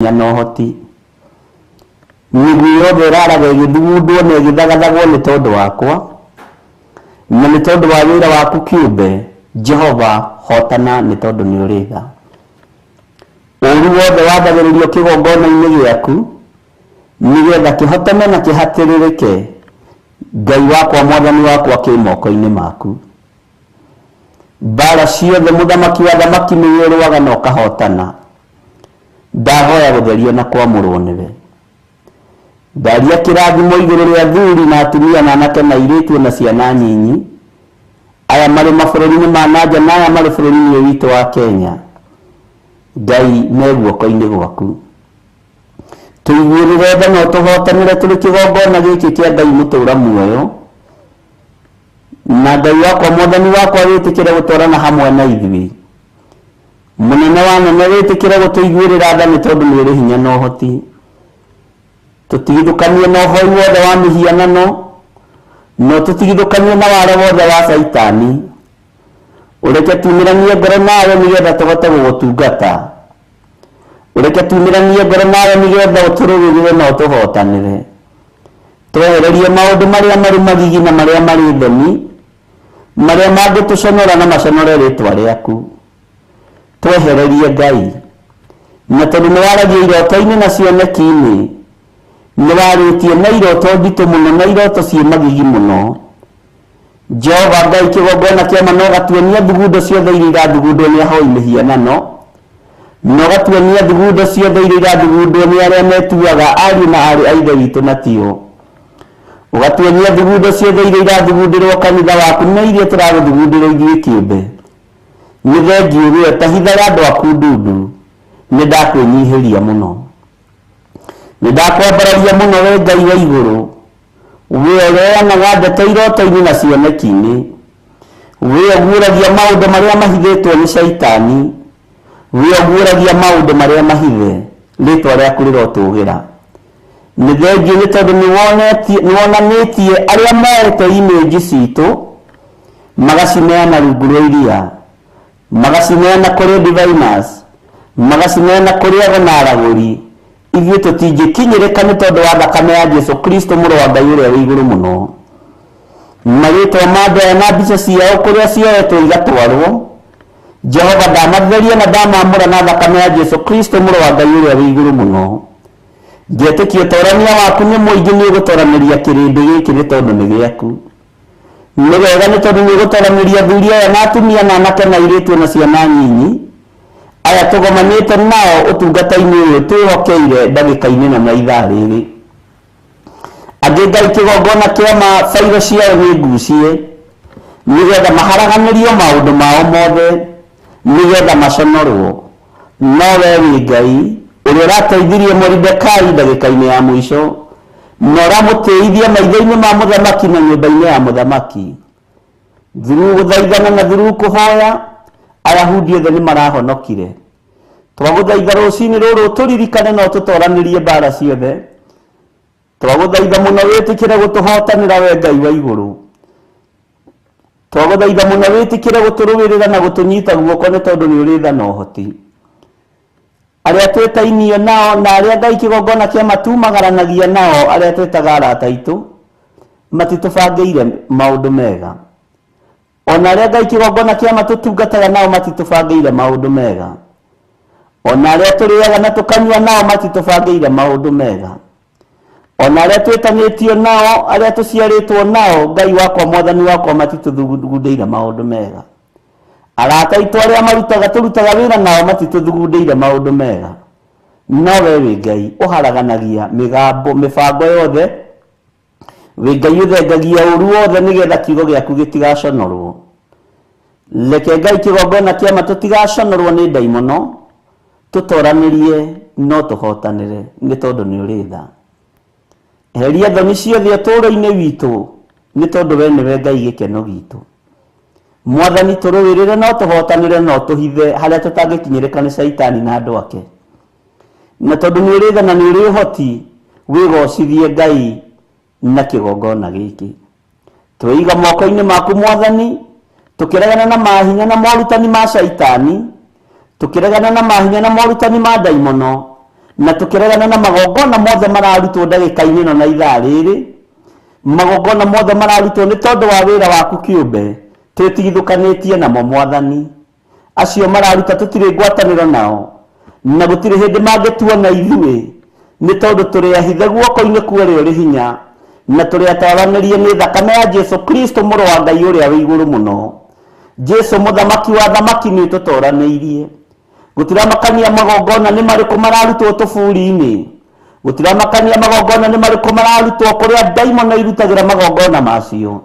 Nyanohoti niguo beraraga githugundwo na githagathagwo ni tondu wakwa na ni tondu wa wira waku kiumbe. Jehova hotana ni tondu ni uritha uru wothe wathagiririo kigongona-ini giaku nigetha kihotane na kihatiririke. Ngai wakwa mwathani wakwa ki moko-ini maku. Mbara ciothe muthamaki wa thamaki niwe urwaga na ukahotana. Ndahoya gutherio na kwamurwo niwe. Ndaria kirathimo iguru ria thuri na atumia na anake na airitu na ciana nyinyi aya mari mabururi-ini ma nanja na aya mari bururi-ini witu wa Kenya. Ngai me guoko-ini gwaku. Tuiguirire tha no tuhotanire turi kigongona giki kia Ngai mutura muoyo. Na Ngai wakwa mwathani wakwa witikire gutwarana hamwe na ithui. Munene wa nene witikire gutuiguirira tha ni tondu ni uri hinya na uhoti. Tutigithukanie na uhoi wothe wa mihianano no tutigithukanie na ware wothe wa Saitani. Ureke tumiranie ngoro nawe nigetha tuhote gugutungata. Ureke tumiranie ngoro nawe nigetha uturugirire na utuhotanire. Twehererie maundu maria mari magigi na maria mari thoni maria mangituconora na maconore ritwa riaku. Twehererie Ngai na tondu niwaragia iroto-ini na cioneki-ini niwaritie na iroto nditu muno na iroto cie magigi muno. Jehova Ngai kigongona kia mano gatuonia thugundo ciothe iria irathugundwo ni ahoi mihianano no gatuonia thugundo ciothe iria irathugundwo ni aria metuaga ariu na ari a ithe witu na tio. Ugatuonia thugundo ciothe iria irathugundirwo kanitha waku na iria turaguthugundĩrwo ithuĩ kĩũmbe. Nĩ thengiũ we tahitha ya andũ aku ndundu nĩ ndakwĩnyihĩria mũno. Nĩ ndakwambararia mũno we Ngai wa igũrũ. We ũreanaga ndeto iroto-inĩ na cioneki-inĩ. We ũguũragia maũndũ marĩa mahithĩtwo nĩ Saitani. We ũguũragia maũndũ marĩa mahithe rĩtwa rĩaku rĩrotũũgĩra. Nĩ thengiũ nĩ tondũ nĩwonanĩtie arĩa moete imĩnji citũ magacineana rungu rwa iria, magacineana kũrĩ diviners, magacineana kũrĩ ago na aragũri. Ithuĩ tũtingĩkinyĩrĩka nĩ tondũ wa thakame ya Jesu Kristo mũrũ wa Ngai ũrĩa wĩ igũrũ mũno. Marĩtwa ma andũ aya na mbica ciao kũrĩa cioetwo igatwarwo. Jehova ndamatheria na ndamamũra na thakame ya Jesu Kristo mũrũ wa Ngai ũrĩa wĩ igũrũ mũno. Ngetĩkia ũtorania waku nĩ mũingĩ nĩ ũgũtoranĩria kĩrĩndĩ gĩkĩ nĩ tondũ nĩ gĩaku. Nĩ wega nĩ tondũ nĩ ũgũtoranĩria thuri aya na atumia na anake na airĩtu na ciana nyinyi aya tũgomanĩte nao ũtungata-inĩ ũyũ twĩhokeire ndagĩka-inĩ na ithaa rĩrĩ. Angĩ Ngai kĩgongona kĩa mabairo ciao nĩ ngucie nigetha maharaganĩrio maũndũ mao mothe nigetha maconorwo. No we wĩ Ngai ũrĩa ũrateithirie Moridekai ndagĩka-inĩ ya mũico na ũramũtĩithia maitho-inĩ ma mũthamaki na nyũmba-inĩ ya mũthamaki. Through gũthaithana na through kũhoya Ayahudi othe nĩ marahonokire. Twagũthaitha rũcinĩ rũrũ tũririkane no tũtoranĩrie mbara ciothe. Twagũthaitha mũno wĩtĩkĩre gũtũhotanĩra we Ngai wa igũrũ. Twagũthaitha mũno wĩtĩkĩre gũtũrũĩrĩra na gũtũnyita guoko nĩ tondũ nĩ ũrĩ tha na ũhoti. Arĩa twĩtainio nao na arĩa Ngai kĩgongona kĩa matumagaranagia nao arĩa twĩtaga arata aitũ matitũbangĩire maũndũ mega. Ona arĩa Ngai kĩgongona kĩa matũtungataga nao matitũbangĩire maũndũ mega. Ona arĩa tũrĩaga na tũkanyua nao matitũbangĩire maũndũ mega. Ona arĩa twĩtanĩtio nao arĩa tũciarĩtwo nao Ngai wakwa mwathani wakwa matitũthugundĩire maũndũ mega. Arata aitũ arĩa tũrutaga wĩra nao matitũthugundĩire maũndũ mega. No we wĩ Ngai ũharaganagia mĩbango yothe. Wĩ Ngai ũthengagia ũru wothe nigetha kiugo gĩaku gĩtigaconorwo. Reke Ngai kĩgongona kĩa tũtigaconorwo nĩ ndaimono. Tũtoranĩrie no tũhotanĩre nĩ tondũ nĩ ũrĩ tha. Eheria thoni ciothe ũtũũro-inĩ witũ nĩ tondũ we nĩwe Ngai gĩkeno gitũ. Mwathani tũrũĩrĩre no tũhotanĩre no tũhithe harĩa tũtangĩkinyĩrĩka nĩ Saitani na andũ ake. Na tondũ nĩ ũrĩ tha na nĩ ũrĩ ũhoti wĩgocithie Ngai na kĩgongona gĩkĩ. Twĩiga moko-inĩ maku Mwathani tũkĩregana na mahinya na morutani ma Saitani. Tukiregana na mahinya na morutani ma daimono na tukiregana na magongona mothe mararutwo ndagika-inĩ ĩno na ithaa rĩrĩ, magongona mothe mararutwo nĩ tondũ wa wĩra waku kĩũmbe twĩtigithũkanĩtie namo Mwathani. Acio mararuta tũtirĩ ngwatanĩro nao, na gũtirĩ hĩndĩ mangĩtuona ithuĩ, nĩ tondũ tũrĩ ahithe guoko-inĩ kwa ũrĩa ũrĩ hinya, na tũrĩ ataranĩrie nĩ thakame ya Jesu Kristo mũrũ wa Ngai ũrĩa wĩ igũrũ mũno. Jesu mũthamaki wa thamaki nĩ tũtoranĩirie. Gũtiramakania magongona nĩ marĩkũ mararutwo tũburi-inĩ, gũtiramakania magongona nĩ marĩkũ mararutwo kũrĩa ndaimono irutagĩra magongona macio,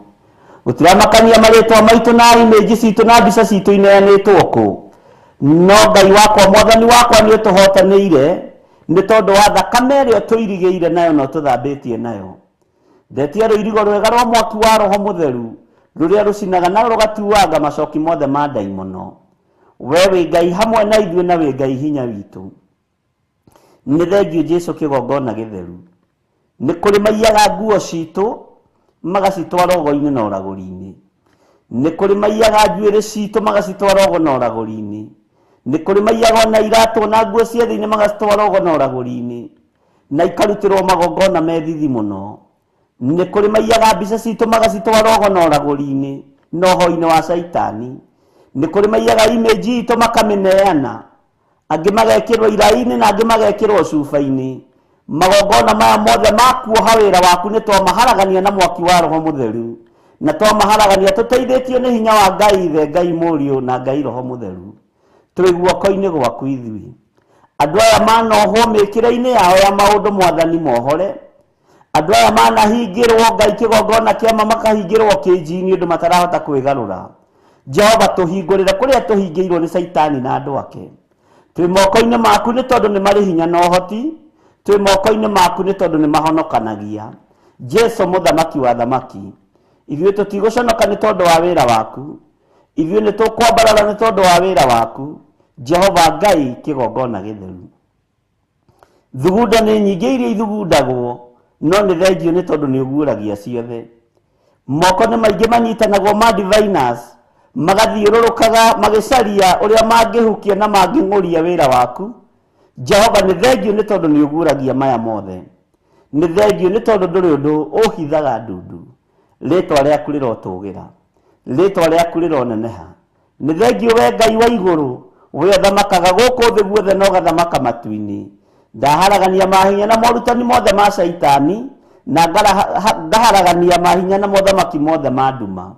gũtiramakania marĩtwa maitũ na imĩnji citũ na mbica citũ ineanĩtwo kũ. No Ngai wakwa, Mwathani wakwa nĩ ũtũhotanĩire nĩ tondũ wa thakame ĩrĩa tũirigĩire nayo na tũthambĩtie nayo. Ndetia rũirigo rwega rwa mwaki wa Roho Mũtheru rũrĩa rũcinaga na rũgatuanga macoki mothe ma ndaimono. We wĩ Ngai hamwe na ithuĩ na wĩ Ngai hinya witũ. Nĩ thengiũ Jesu kĩgongona gĩtheru. Nĩ kũrĩ maiyaga nguo citũ magacitwara ũgo-inĩ na ũragũri-inĩ. Nĩ kũrĩ maiyaga njuĩrĩ citũ magacitwara ũgo na ũragũri-inĩ. Nĩ kũrĩ maiyaga na iratũ na nguo cia thĩinĩ magacitwara ũgo na ũragũri-inĩ, na ikarutĩrwo magongona methithi mũno. Nĩ kũrĩ maiyaga mbica citũ magacitwara ũgo na ũragũri-inĩ na ũhoro-inĩ wa Saitani. Nĩ kũrĩ maiyaga imĩnji itũ makamĩneana, angĩ magekĩrwo iraĩ-inĩ na angĩ magekĩrwo cuba-inĩ. Magongona maya mothe makuoha wĩra waku nĩ twamaharagania na mwaki wa Roho Mũtheru, na twamaharagania tũteithĩtio nĩ hinya wa Ngai Ithe, Ngai Mũriũ na Ngai Roho Mũtheru. Tũrĩ guoko-inĩ gwaku ithuĩ. Andũ aya manohwo mĩkĩre-inĩ yao ya maũndũ Mwathani mohore. Andũ aya manahingĩrwo Ngai kĩgongona kĩama makahingĩrwo kĩnji-inĩ ũndũ matarahota kwĩgarũra. Jehova tũhingũrĩre kũrĩa tũhingĩirwo nĩ Saitani na andũ ake. Twĩ moko-inĩ maku nĩ tondũ nĩ marĩ hinya na ũhoti. Twĩ moko-inĩ maku nĩ tondũ nĩ mahonokanagia. Jesu mũthamaki wa thamaki, ithuĩ tũtigũconoka nĩ tondũ wa wĩra waku. Ithuĩ nĩ tũkwambarara nĩ tondũ wa wĩra waku, Jehova Ngai kĩgongona gĩtheru. Thugunda nĩ nyingĩ iria ithugundagwo, no nĩ thengiũ nĩ tondũ nĩ ũguũragia ciothe. Moko nĩ maingĩ manyitanagwo ma diviners, magathiũrũrũkaga magĩcaria ũrĩa mangĩhukia na mangĩng'ũria wĩra waku. Jehova nĩ thengiũ nĩ tondũ nĩ ũguũragia maya mothe. Nĩ thengiũ nĩ tondũ ndũrĩ ũndũ ũhithaga ndundu. Rĩtwa rĩaku rĩrotũgĩra, rĩtwa rĩaku rĩroneneha. Nĩ thengiũ we Ngai wa igũrũ, we ũthamakaga gũkũ thĩ guothe na ũgathamaka matu-inĩ. Ndaharagania mahinya na morutani mothe ma Saitani, na ndaharagania mahinya na mothamaki mothe ma nduma.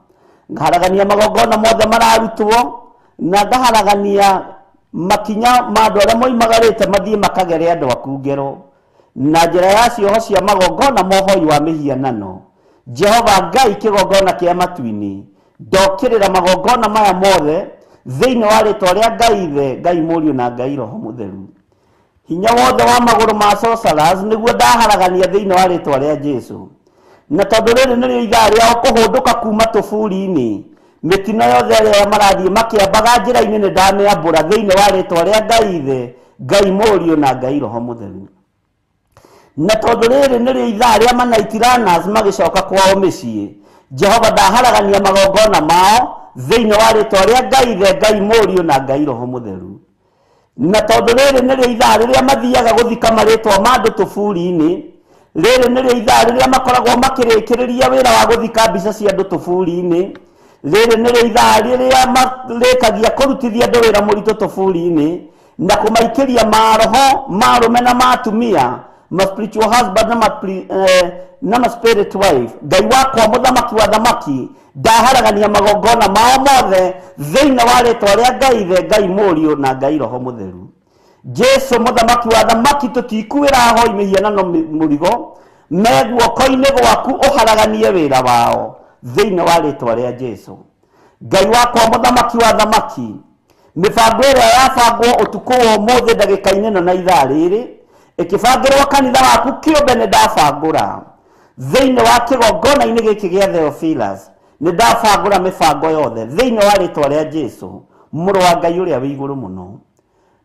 Ngaharagania magongona mothe mararutwo, na ngaharagania makinya ma andũ arĩa moimagarĩte mathiĩ makagere andũ aku ngero, na njĩra ya cioho cia magongona mohoi wa mĩhianano. Jehova Ngai kĩgongona kĩa matu-inĩ, ndokĩrĩra magongona maya mothe thĩinĩ wa rĩtwa rĩa Ngai Ithe, Ngai Mũriũ na Ngai Roho Mũtheru. Hinya wothe wa magũrũ ma sorcerers nĩguo ndaharagania thĩinĩ wa rĩtwa rĩa Jesu. Na tondũ rĩrĩ nĩrĩo ithaa rĩao kũhũndũka kuma tũburi-inĩ, mĩtino yothe ĩrĩa marathiĩ makĩambaga njĩra-inĩ nĩ ndamĩambũra thĩinĩ wa rĩtwa rĩa Ngai Ithe, Ngai Mũriũ na Ngai Roho Mũtheru. Na tondũ rĩrĩ nĩrĩo ithaa rĩa manight magĩcoka kwao mĩciĩ, Jehova ndaharagania magongona mao thĩinĩ wa rĩtwa rĩa Ngai Ithe, Ngai Mũriũ na Ngai Roho Mũtheru. Na tondũ rĩrĩ nĩrĩo ithaa rĩrĩa mathiaga gũthika marĩtwa ma andũ tũburi-inĩ, rĩrĩ nĩrĩo ithaa rĩrĩa makoragwo makĩrĩkĩrĩria wĩra wa gũthika mbica cia andũ tũburi-inĩ, rĩrĩ nĩrĩo ithaa rĩrĩa marĩkagia kũrutithia andũ wĩra mũritũ tũburi-inĩ na kũmaikĩria maroho ma arũme na ma atumia, ma spiritual husband na ma spirit wife. Ngai wakwa mũthamaki wa thamaki, ndaharagania magongona mao mothe thĩinĩ wa rĩtwa rĩa Ngai Ithe, Ngai Mũriũ na Ngai Roho Mũtheru. Jesu mũthamaki wa thamaki, tũtikuĩra hoi mĩhianano mũrigo, me guoko-inĩ gwaku ũharaganie wĩra wao thĩinĩ wa rĩtwa rĩa Jesu. Ngai wakwa mũthamaki wa thamaki, mĩbango ĩrĩa yabangwo ũtukũ wa ũmũthĩ ndagĩka-inĩ ĩno na ithaa rĩrĩ, ĩkĩbangĩrwo kanitha waku kĩũmbe nĩ ndabangũra thĩinĩ wa kĩgongona-inĩ gĩkĩ gĩa Theophilus. Nĩ ndabangũra mĩbango yothe thĩinĩ wa rĩtwa rĩa Jesu, mũrũ wa Ngai ũrĩa wĩ igũrũ mũno.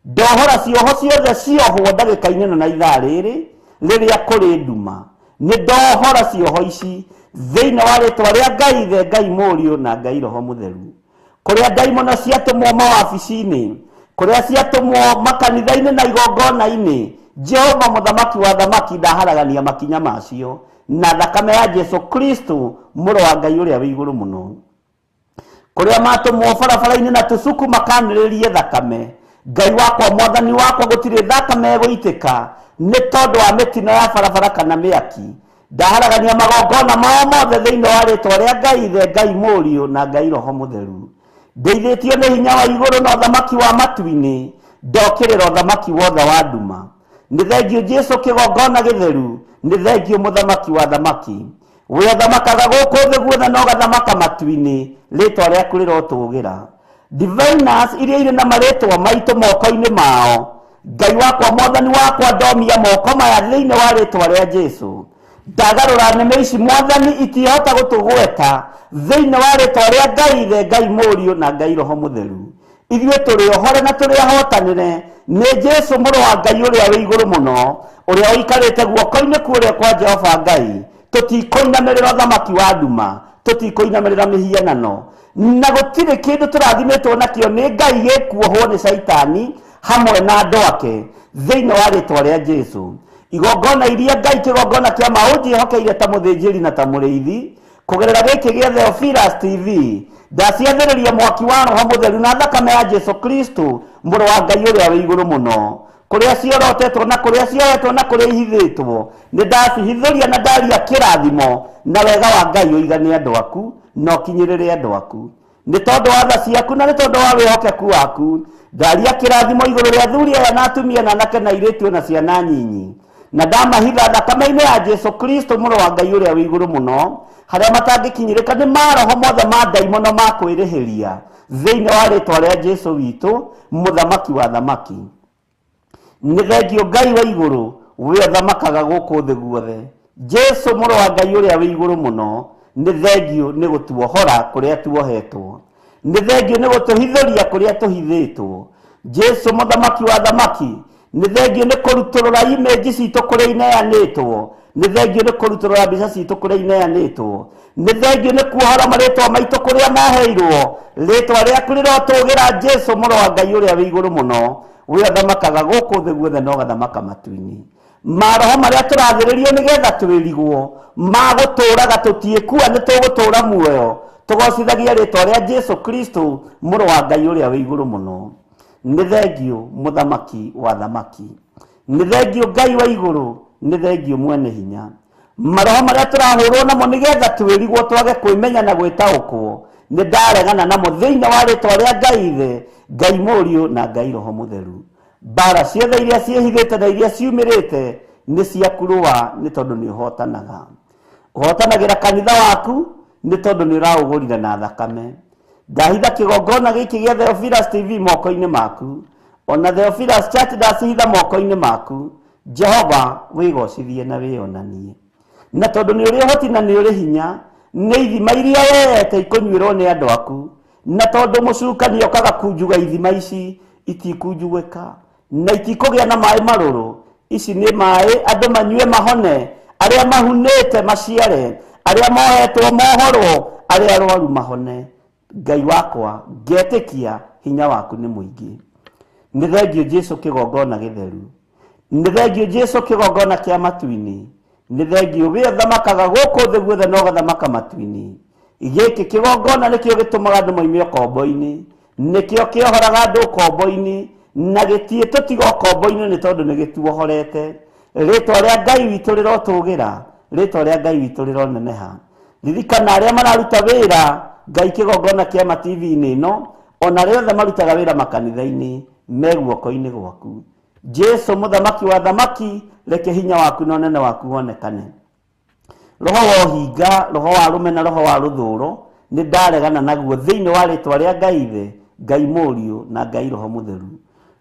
Ndohora cioho ciothe ciohwo ndagĩka-inĩ ĩno na ithaa rĩrĩ rĩrĩa kũrĩ nduma. Nĩ ndohora cioho ici thĩinĩ wa rĩtwa rĩa Ngai Ithe, Ngai Mũriũ na Ngai Roho Mũtheru. Kũrĩa ndaimono ciatũmwo mawabici-inĩ, kũrĩa ciatũmwo makanitha-inĩ na igongona-inĩ, Jehova muthamaki wa thamaki ndaharagania makinya macio na thakame ya Jesu Kristo mũrũ wa Ngai ũrĩa wĩ igũrũ mũno, kũrĩa matũmwo barabara-inĩ na tũcuku makanĩrĩrie thakame. Ngai wakwa mwathani wakwa gũtirĩ thakame gũitĩka nĩ tondũ wa mĩtino ya barabara kana mĩaki. Ndaharagania magongona mao mothe thĩinĩ wa rĩtwa rĩa Ngai Ithe, Ngai Mũriũ na Ngai Roho Mũtheru. Ndeithĩtio nĩ hinya wa igũrũ na ũthamaki wa matu-inĩ, ndokĩrĩra ũthamaki wothe wa nduma. Nĩ thengio Jesu kĩgongona gĩtheru, nĩ thengio mũthamaki wa thamaki. We ũthamakaga gũkũ thĩ guothe na ũgathamaka matu-inĩ, rĩtwa rĩaku rĩrotũgĩra. Diviners iria irĩ na marĩtwa maitũ moko-inĩ mao, Ngai wakwa mwathani wakwa ndomia moko maya thĩinĩ wa rĩtwa rĩa Jesu. Ndagarũra nĩmĩ ici mwathani itihota gũtũgweta thĩinĩ wa rĩtwa rĩa Ngai Ithe, Ngai Mũriũ na Ngai Roho Mũtheru. Ithuĩ tũrĩ ohore na tũrĩ ahotanĩre nĩ Jesu mũrũ wa Ngai ũrĩa wĩ igũrũ mũno, ũrĩa ũikarĩte guoko-inĩ kũrĩa kwa Jehova Ngai. Tũtikũinamĩrĩra ũthamaki wa nduma, tũtikũinamĩrĩra mĩhianano, na gũtirĩ kĩndũ tũrathimĩtwo nakĩo nĩ Ngai gĩkuohwo nĩ Saitani hamwe na andũ ake thĩinĩ wa rĩtwa rĩa Jesu. Igongona iria Ngai kĩgongona kĩa maũnjĩhokeire ta mũthĩnjĩri na ta mũrĩithi kũgerera gĩkĩ gĩa Theophilus TV, ndaciathĩrĩria mwaki wa Roho Mũtheru na thakame ya Jesu Kristo mũrũ wa Ngai ũrĩa wĩ igũrũ mũno, kũrĩa ciorotetwo na kũrĩa cioetwo na kũrĩa ihithĩtwo. Nĩ ndacihithũria na ndaria kĩrathimo na wega wa Ngai ũigane andũ aku na ũkinyĩrĩre andũ aku. Nĩ tondũ wa tha ciaku na nĩ tondũ wa wĩhokeku waku, ndaria kĩrathimo igũrũ rĩa athuri aya na atumia na anake na airĩtu na ciana nyinyi, na ndamahitha thakame-inĩ ya Jesu Kristo mũrũ wa Ngai ũrĩa wĩ igũrũ mũno, harĩa matangĩkinyĩrĩka nĩ maroho mothe ma ndaimono ma kwĩrĩhĩria thĩinĩ wa rĩtwa rĩa Jesu witũ, mũthamaki wa thamaki. Nĩ thengio Ngai wa igũrũ, we ũthamakaga gũkũ thĩ guothe. Jesu mũrũ wa Ngai ũrĩa wĩ igũrũ mũno, nĩ thengio nĩ gũtuohora kũrĩa tuohetwo, nĩ thengio nĩ gũtũhithũria kũrĩa tũhithĩtwo. Jesu mũthamaki wa thamaki, nĩ thengio nĩ kũrutũrũra image citũ kũrĩa ineanĩtwo, nĩ thengio nĩ kũrutũrũra mbica citũ kũrĩa ineanĩtwo, nĩ thengio nĩ kuohora marĩtwa maitũ kũrĩa maheirwo, rĩtwa rĩaku rĩrotũgĩra Jesu mũrũ wa Ngai ũrĩa wĩ igũrũ mũno, we ũthamakaga gũkũ thĩ guothe na ũgathamaka matu-inĩ. Maroho marĩa tũrathĩrĩrio nĩgetha twĩrigwo ma gũtũũraga tũtiĩkua, nĩ tũgũtũũra muoyo, tũgocithagia rĩtwa rĩa Jesu Kristo mũrũ wa Ngai ũrĩa wĩ igũrũ mũno. Nĩ thengio mũthamaki wa thamaki, nĩ thengio Ngai wa igũrũ, nĩ thengio mwene hinya. Maroho marĩa tũrahũrwo namo nĩgetha twĩrigwo twage kwĩmenya na gwĩtaũkwo, nĩ ndaregana namo thĩinĩ wa rĩtwa rĩa Ngai Ithe, Ngai Mũriũ na Ngai Roho Mũtheru. Mbara ciothe iria ciĩhithĩte na iria ciumĩrĩte nĩ ciakurũa, nĩ tondũ nĩ ũhotanaga. Ũhotanagĩra kanitha waku nĩ tondũ nĩ ũraũgũrire na thakame. Ndahitha kĩgongona gĩkĩ gĩa Theophilus TV moko-inĩ maku, ona Theophilus Church ndacihitha moko-inĩ maku. Jehova wĩgocithie na wĩonanie, na tondũ nĩ ũrĩ ũhoti na nĩ ũrĩ hinya, nĩ ithima iria wete ikũnyuĩrwo nĩ andũ aku, na tondũ mũcukani okaga kunjuga ithima ici itikunjugĩka na itikũgĩa na maĩ marũrũ. Ici nĩ maĩ andũ manyue mahone, arĩa mahunĩte maciare, arĩa mohetwo mohorwo, arĩa arwaru mahone. Ngai wakwa ngetĩkia hinya waku nĩ mũingĩ. Nĩ thengio Jesu kĩgongona gĩtheru, nĩ thengio Jesu kĩgongona kĩa matu-inĩ, nĩ thengio we ũthamakaga gũkũ thĩ guothe na ũgathamaka matu-inĩ. Gĩkĩ kĩgongona nĩkĩo gĩtũmaga andũ maime ũkombo-inĩ, nĩkĩo kĩohoraga andũ ũkombo-inĩ, na gĩtiĩ tũtiga ũkombo-inĩ nĩ tondũ nĩ gĩtuohorete. Rĩtwa rĩa Ngai witũ rĩrotũgĩra, rĩtwa rĩa Ngai witũ rĩroneneha. Ririkana arĩa mararuta wĩra Ngai kĩgongona kĩa TV-inĩ ĩno, ona arĩa othe marutaga wĩra makanitha-inĩ, me guoko-inĩ gwaku. Jesu mũthamaki wa thamaki, reke hinya waku na ũnene waku wonekane. Roho wa ũhinga, roho wa rũmena, roho wa rũthũũro, nĩ ndaregana naguo thĩinĩ wa rĩtwa rĩa Ngai Ithe, Ngai Mũriũ na Ngai Roho Mũtheru.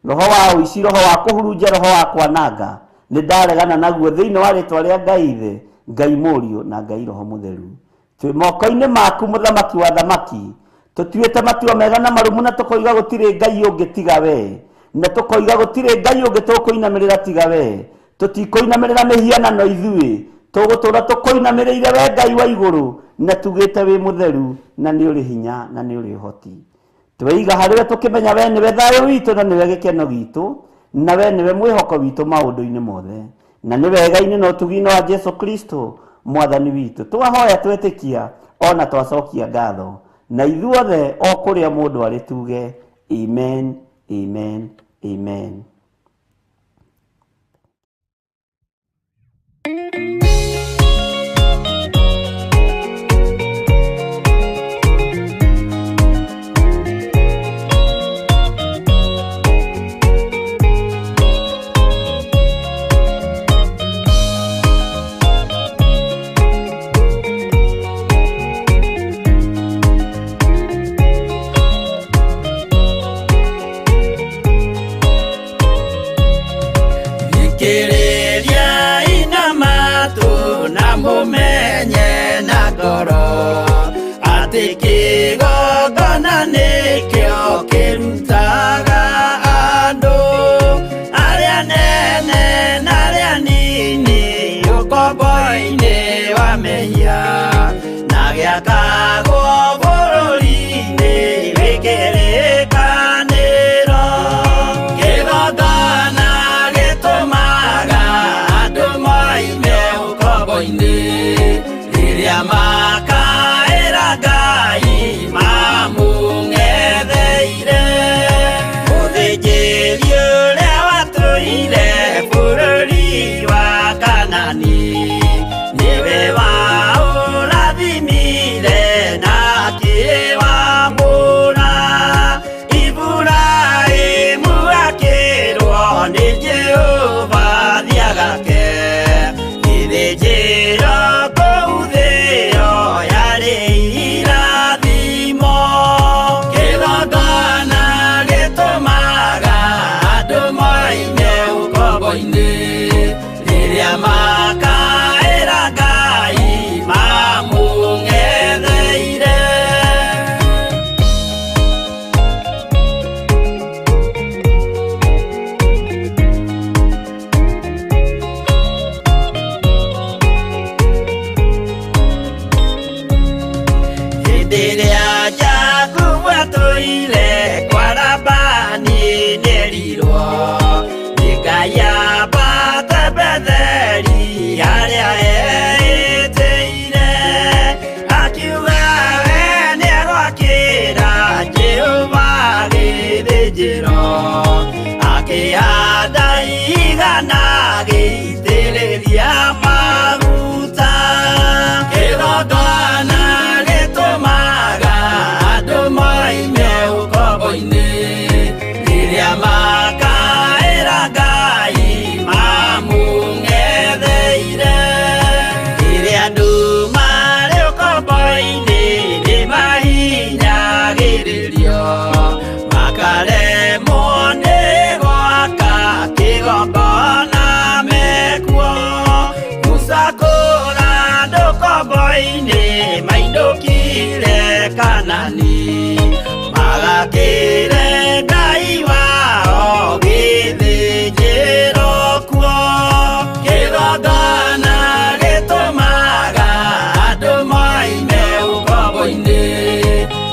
Roho wa ũici, roho wa kũhurunja, roho wa kwananga, nĩ ndaregana naguo thĩinĩ wa rĩtwa rĩa Ngai Ithe, Ngai Mũriũ na Ngai Roho Mũtheru. Twĩ moko-inĩ maku mũthamaki wa thamaki, tũtuĩte matua mega na marũmu na tũkoiga gũtirĩ Ngai ũngĩ tiga we, na tũkoiga gũtirĩ Ngai ũngĩ tũkũinamĩrĩra tiga we. Tũtikũinamĩrĩra mĩhianano ithuĩ, tũgũtũũra tũkũinamĩrĩire we Ngai wa igũrũ, na tugĩte wĩ mũtheru na nĩ ũrĩ hinya na nĩ ũrĩ ũhoti. Tweiga harĩwe tũkĩmenya we nĩwe thayũ witũ na nĩwe gĩkeno gitũ, nawe niwe mwihoko witũ maũndũ-inĩ mothe, na nĩ wega-inĩ na ũtugi-inĩ wa Jesu Kristo mwathani witũ twahoya twĩtĩkia ona twacokia ngatho, na ithuothe o kũrĩa mũndũ arĩ tuge amen, amen, amen. Mumenye na ngoro atĩ kĩgongona nĩkĩo kĩrutaga andũ arĩa nene na arĩa nini ũkombo-inĩ wa mehia, na gĩakagwo bũrũri-inĩ wĩkĩrĩkanĩro. Kĩgongona gĩtũmaga andũ moime ũkombo-inĩ rĩrĩa makaĩra Ngai mamũng'etheire. Mũthĩnjĩri ũrĩa watũire bũrũri wa Kanani nĩwe waũrathimire na akĩwamũra. Iburahĩmu akĩrwo nĩ Jehova thiagake, gĩthĩnjĩro kũu thĩ ĩyo yarĩ irathimo. Kĩgongona gĩtũmaga andũ moime ũkombo-inĩ rĩrĩa makaĩra Ngai mamũng'etheire. Hĩndĩ ĩrĩa Jakubu atũire kwa Labani nĩerirwo nĩ Ngai ambate Betheli harĩa eĩtĩire, akiuga we nĩegwakĩra Jehova gĩthĩnjĩro, akĩhanda igana gĩitĩrĩria maguta. Kĩgongona gĩtũmaga andũ moime ũkombo-inĩ rĩrĩa makaĩra Ngai mamũng'etheire. Rĩrĩa andũ marĩ ũkombo-inĩ nĩmahinyagĩrĩrio, makaremwo nĩ gwaka kĩgongona mekuo. Musa kũra andũ ũkombo-inĩ mainũkire Kanani, magakĩre Ngai wao gĩthĩnjĩro kuo. Kĩgongona gĩtũmaga andũ moime ũkombo-inĩ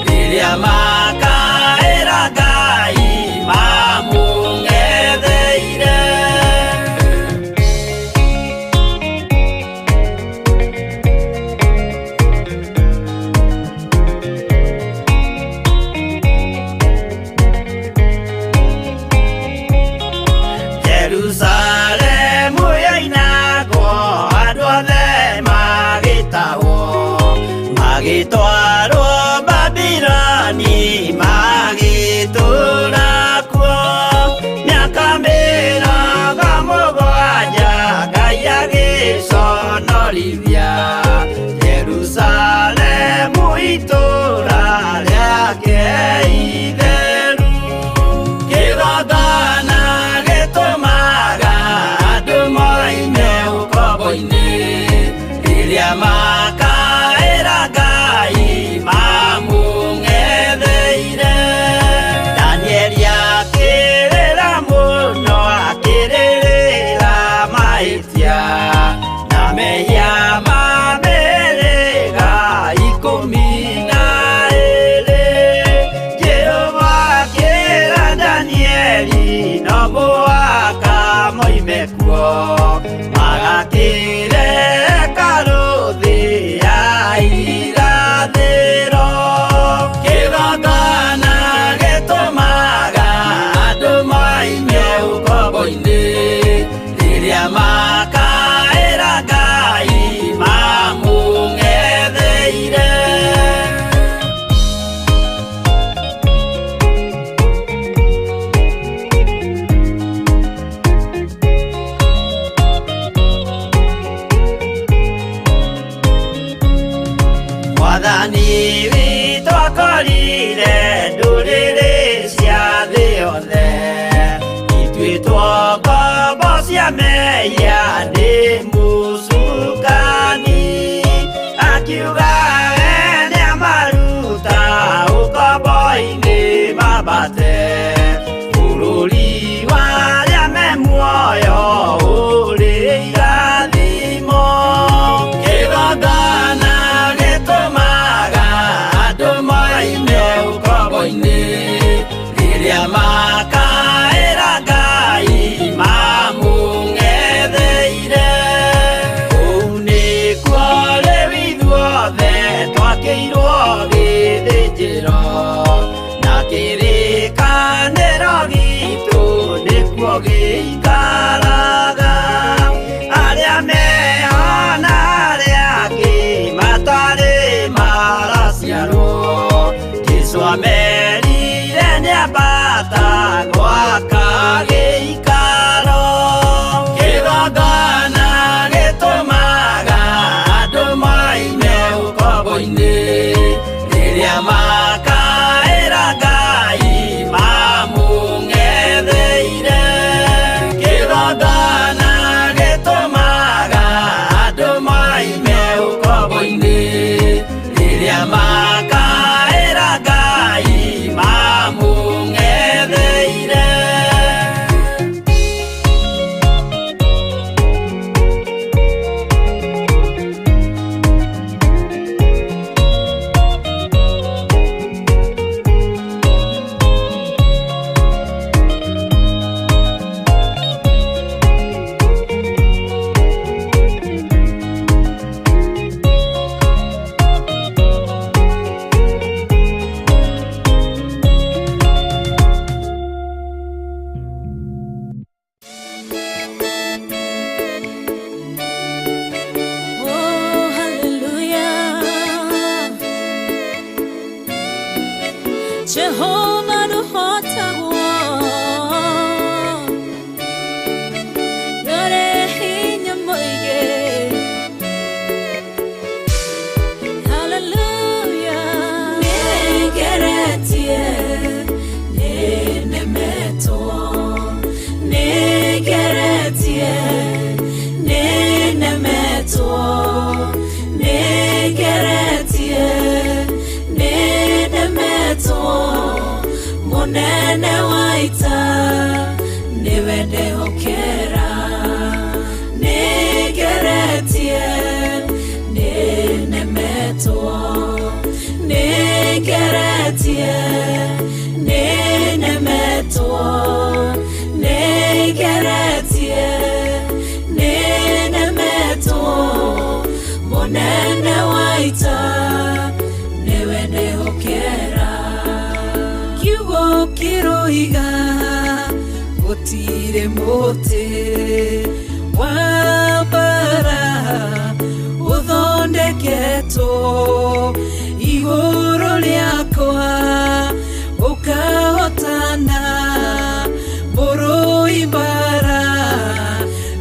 rĩrĩa makaĩra Ngai mamũng'etheire. Jerusalemu yainagwo andũ othe magĩtahwo, magĩtwarwo Babuloni magĩtũũra kuo. Mĩaka mĩrongo mũgwanja Ngai agĩconorithia Jerusalemu itũũra rĩake itheru. Kĩgongona gĩtũmaga andũ moime ũkombo-inĩ rĩrĩa makaĩra Ngai mamũng'etheire. Danieli akĩrĩra mũno, akĩrĩrĩra mahĩtia na mehia ma mĩhĩrĩga 12. Jehova akĩra Danieli no mũhaka Jehovah du hotago Yore hinya moige Hallelujah Negeretie Nenemeto Negeretie Nenemeto Negeretie Nenemeto Monene waita Niwende hokera Negeretie Nenemeto Negeretie Nenemeto Negeretie Nenemeto Monene waita Niwende hokera Kiwo kiroiga Gotire mote Wabara Uthondeketo Iguru liakwa Ukahotana Buru ibara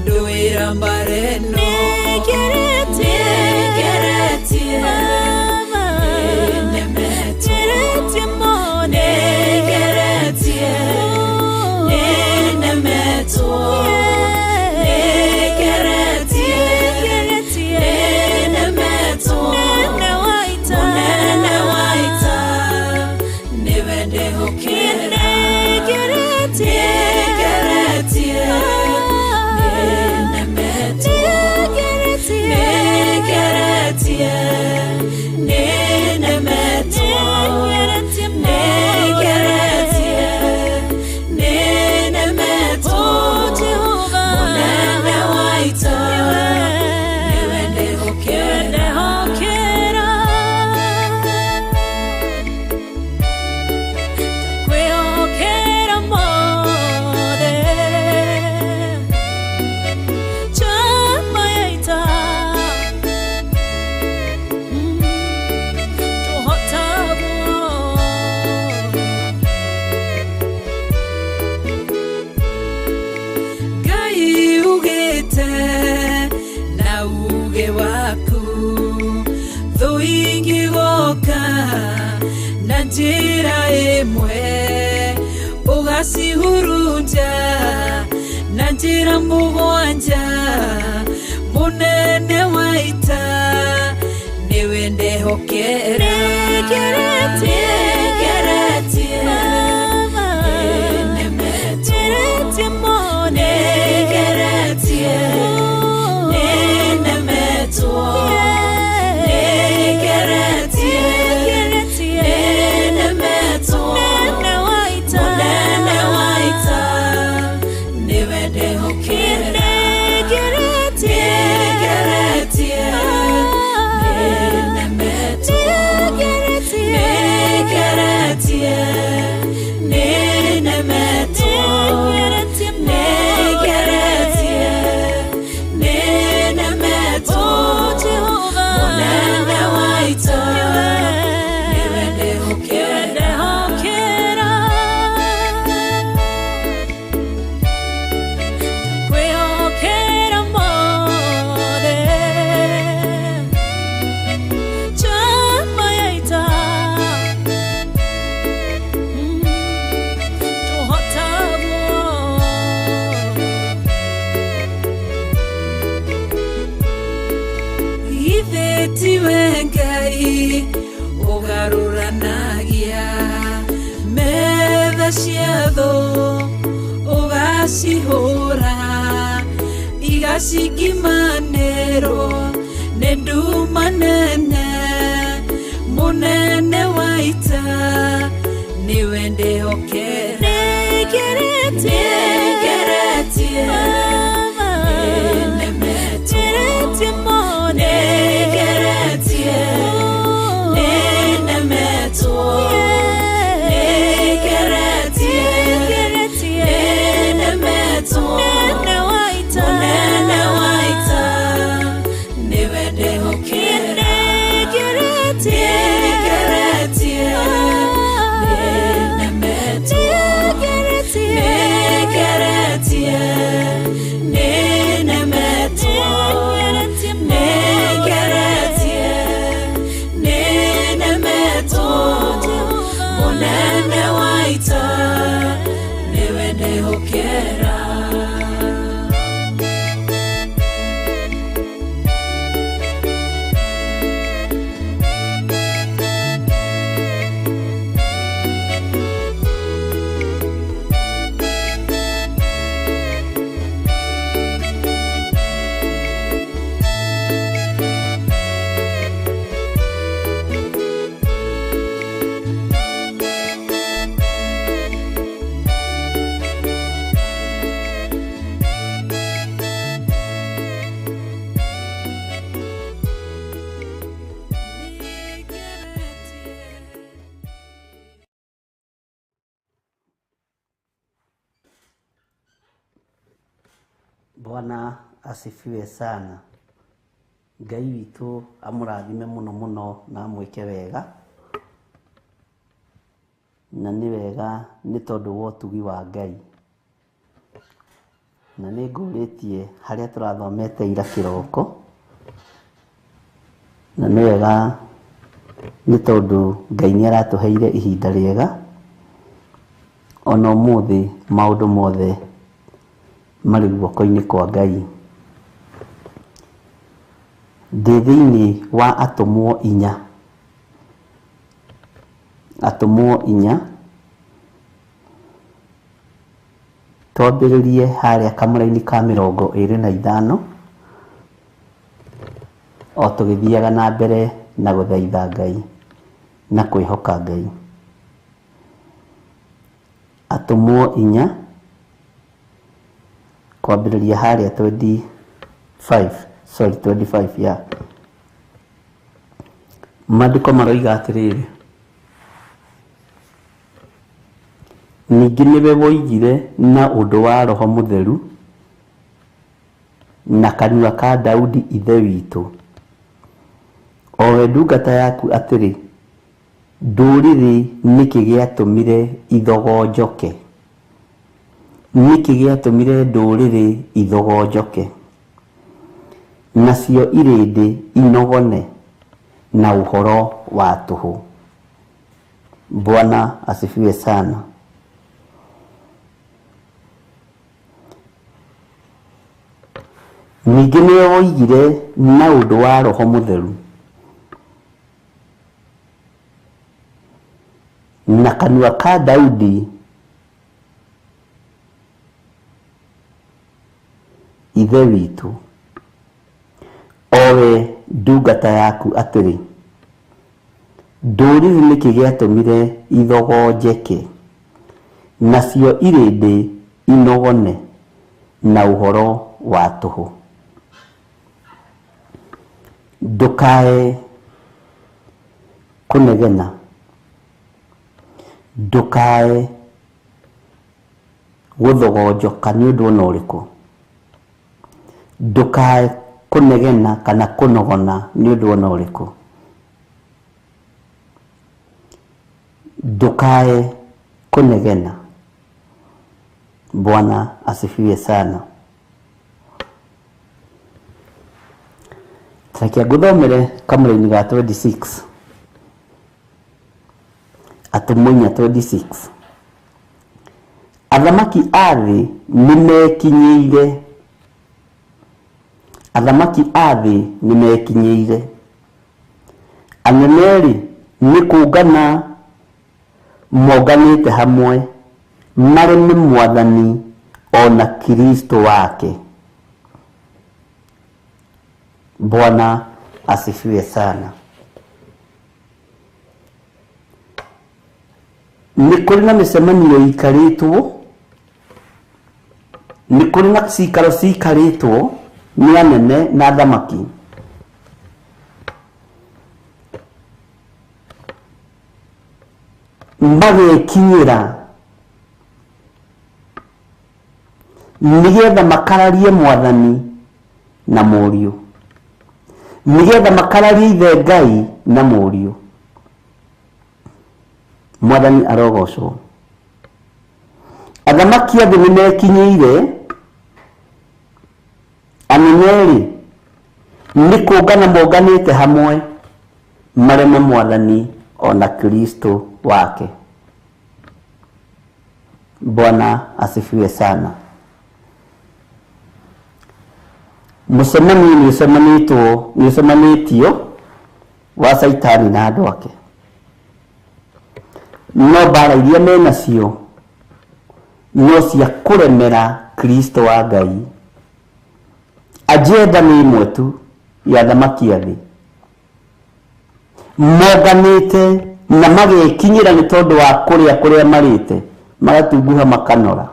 Doira mbareno Negeretie Negeretie Nenemeto Negeretie mone Negeretie Nenemeto Negeretie Nenemeto Nenewaita Niwende hokera Negeretie Nenemeto Negeretie Nenemeto Negeretie Nenemeto Monene waita Niwende hokera Kwehokera mode Chama yaita Gai ugete na uge waku Thuingi goka na njira imwe Ugacihurunja na njira mugwanja Munene waita Niwende hokera Negeretie Nenemeto Negeretie Nenemeto Negeretie Nenemeto Monene waita Niwende hokera Negeretie Nenemeto Negeretie Nenemeto Negeretie Nenemeto Monene waita Niwende hokera Kwehokera mode Chama yaita Itheti wengai Ugaruranagia Metha ciatho Ugacihura Igacikimanĩrwo nĩ nduma nene Munene waita Niwende hokera Negeretie Nenemeto Negeretie Nenemeto Negeretie Nenemeto Monene waita Niwende hokera Negeretie Bwana asifiwe sana. Ngai witũ amũrathime mũno mũno na amwĩke wega. Na nĩ wega nĩ tondũ wa ũtugi wa Ngai. Na nĩ ngũrĩtie harĩa tũrathomete ira kĩroko. Na nĩ wega nĩ tondũ Ngai nĩ aratũheire ihinda rĩega. Ona ũmũthĩ maũndũ mothe marĩ guoko-inĩ kwa Ngai. Ndĩ thĩinĩ wa atũmwo 4. Atũmwo 4. Twambĩrĩrie harĩa kamũra-inĩ ka 25. O tũgĩthiaga na mbere na gũthaitha Ngai na kwĩhoka Ngai. Atũmwo 4. Kwambĩrĩria harĩa 25 ya. Maandĩko maroiga atĩrĩrĩ. Ningĩ nĩwe woigire na ũndũ wa Roho Mũtheru na kanua ka Daudi ithe witũ, o we ndungata yaku atĩrĩ, ndũrĩrĩ nĩkĩ gĩatũmire ithogonjoke? Nĩkĩ gĩatũmire ndũrĩrĩ ithogonjoke? Nacio irĩndĩ inogone na ũhoro wa tũhũ. Bwana asifiwe sana. Ningĩ nĩwe woigire na ũndũ wa Roho Mũtheru na kanua ka Daudi ithe witũ, o we ndungata yaku atĩrĩ, ndũrĩrĩ nĩkĩ gĩatũmire ithogonjeke, nacio irĩndĩ inogone na ũhoro wa tũhũ. Ndũkae kũnegena, ndũkae gũthogonjoka nĩ ũndũ ona ũrĩkũ, ndũkae kũnegena kana kũnogona nĩ ũndũ ona ũrĩkũ, ndũkae kũnegena. Bwana asifiwe sana. Reke ngũthomere kamũra-inĩ ga 26. Atũmwo 4:26. Athamaki a thĩ nĩmekinyĩire. Athamaki a thĩ nĩmekinyĩire. Anene-rĩ nĩ kũngana monganĩte hamwe mareme Mwathani ona Kristo wake. Bwana asifiwe sana. Nĩ kũrĩ na mĩcemanio ikarĩtwo, nĩ kũrĩ na cikaro cikarĩtwo nĩ anene na athamaki. Magekinyĩra nĩgetha makararie Mwathani na Mũriũ, nĩgetha makararie ithe Ngai na Mũriũ. Mwathani arogocwo. Athamaki a thĩ nĩmekinyĩire. Anene-rĩ nĩ kũngana monganĩte hamwe mareme Mwathani ona Kristo wake. Bwana asifiwe sana. Mũcemanio nĩũcemanĩtio wa Saitani na andũ ake. No mbara iria menacio no cia kũremera Kristo wa Ngai. Ajenda nĩ ĩmwe tu ya athamaki a thĩ. Monganĩte na magekinyĩra nĩ tondũ wa kũrĩa marĩte, magatunguha makanora,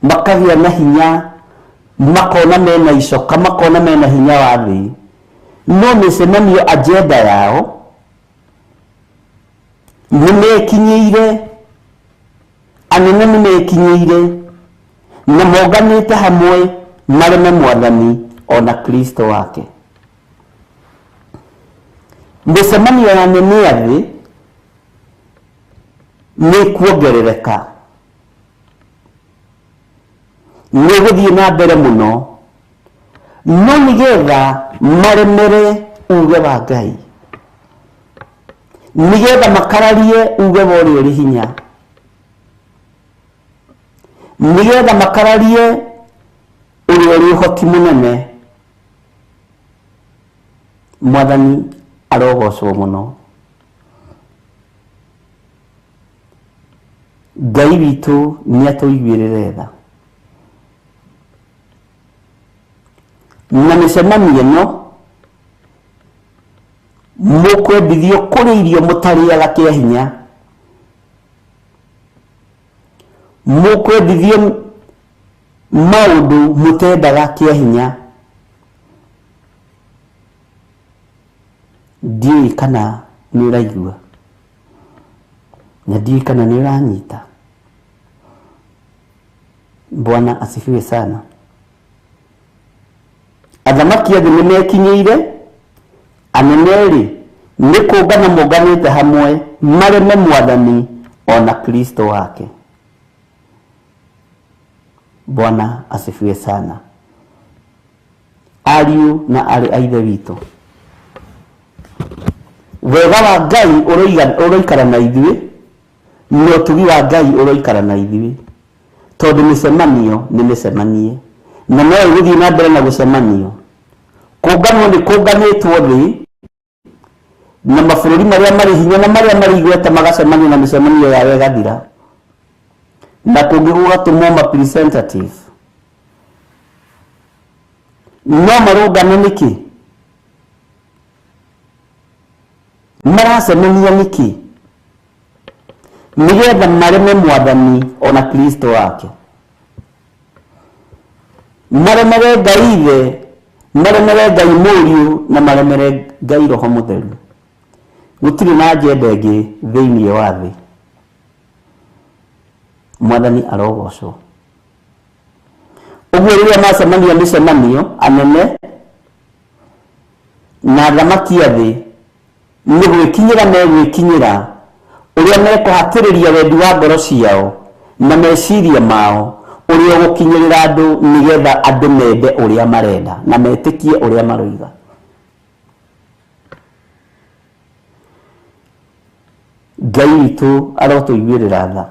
makagĩa na hinya, makona mena icoka, makona mena hinya wa thĩ. No mĩcemanio ajenda yao nĩmekinyĩire, anene nĩmekinyĩire na monganĩte hamwe mareme Mwathani ona Kristo wake. Mĩcemanio ya anene a thĩ nĩ kuongerereka, nĩ gũthiĩ na mbere mũno, no nĩgetha maremere uge wa Ngai, nĩgetha makararie uge wa ũrĩa ũrĩ hinya, nĩgetha makararie ũrĩa ũrĩ ũhoti mũnene, Mwathani arogocwo mũno. Ngai witũ nĩ atũiguĩrĩre tha, na mĩcemanio ĩno mũkwendithio kũrĩa irio mũtarĩaga kĩa hinya, mũkwendithio maũndũ mũtendaga kĩa hinya. Ndiũĩ kana nĩ ũraigua na ndiũĩ kana nĩ ũranyita. Bwana asifiwe sana. Athamaki a thĩ nĩmekinyĩire, anene erĩ nĩ kũngana monganĩte hamwe mareme Mwathani ona Kristo wake. Bwana asifiwe sana. Ariũ na arĩ a Ithe witũ, wega wa Ngai ũroikara na ithuĩ, na ũtugi wa Ngai ũroikara na ithuĩ, tondũ mĩcemanio nĩ mĩcemanie, na no ĩgũthiĩ na mbere na gũcemanio. Kũnganwo nĩ kũnganĩtwo thĩ, na mabũrũri marĩa marĩ hinya na marĩa marĩ igweta magacemania na mĩcemanio yao ĩgathira, na kũngĩ gũgatũmwo ma-representative. No marũngane nĩkĩ? Maracemania nĩkĩ? Nĩgetha mareme Mwathani ona Kristo wake, maremere Ngai Ithe, maremere Ngai Mũriũ, na maremere Ngai Roho Mũtheru. Gũtirĩ na agenda ĩngĩ thĩinĩ wa thĩ. Mwathani arogocwo. Ũguo rĩrĩa macemania mĩcemanio, anene na athamaki a thĩ nĩ gwĩkinyĩra megwĩkinyĩra ũrĩa mekũhatĩrĩria wendi wa ngoro ciao na meciria mao ũrĩa ũgũkinyĩrĩra andũ, nĩgetha andũ mende ũrĩa marenda na metĩkie ũrĩa maroiga. Ngai witũ arotũiguĩrĩra tha,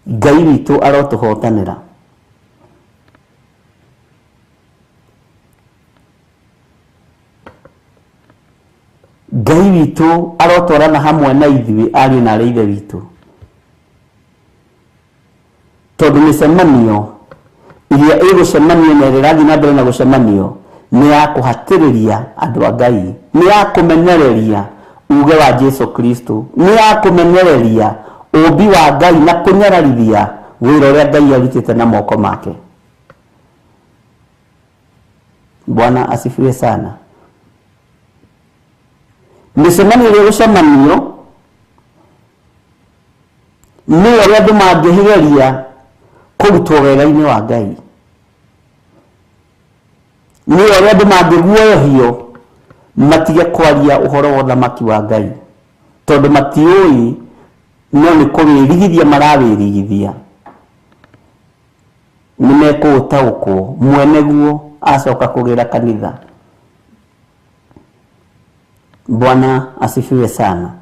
Ngai witũ arotũhotanĩra. Ngai witũ arotwarana hamwe na ithuĩ ariũ na arĩ a Ithe witũ, tondũ mĩcemanio ĩrĩa ĩgũcemanio na ĩrĩa ĩrathiĩ na mbere na gũcemanio nĩ ya kũhatĩrĩria andũ a Ngai, nĩ ya kũmenereria uge wa Jesu Kristo, nĩ ya kũmenereria ũmbi wa Ngai na kũnyararithia wĩra ũrĩa Ngai arutĩte na moko make. Bwana asifiwe sana. Mĩcemanio ĩrĩa gũcemanio nĩ ũrĩa andũ mangĩhigeria kũrutwo wega-inĩ wa Ngai, nĩ ũrĩa andũ mangĩguoyohio matige kwaria ũhoro wa ũthamaki wa Ngai, tondũ matiũĩ no nĩ kũwĩrigithia marawĩrigithia, nĩ mekũũtaũkwo mwene guo acoka kũgĩra kanitha. Bwana asifiwe sana.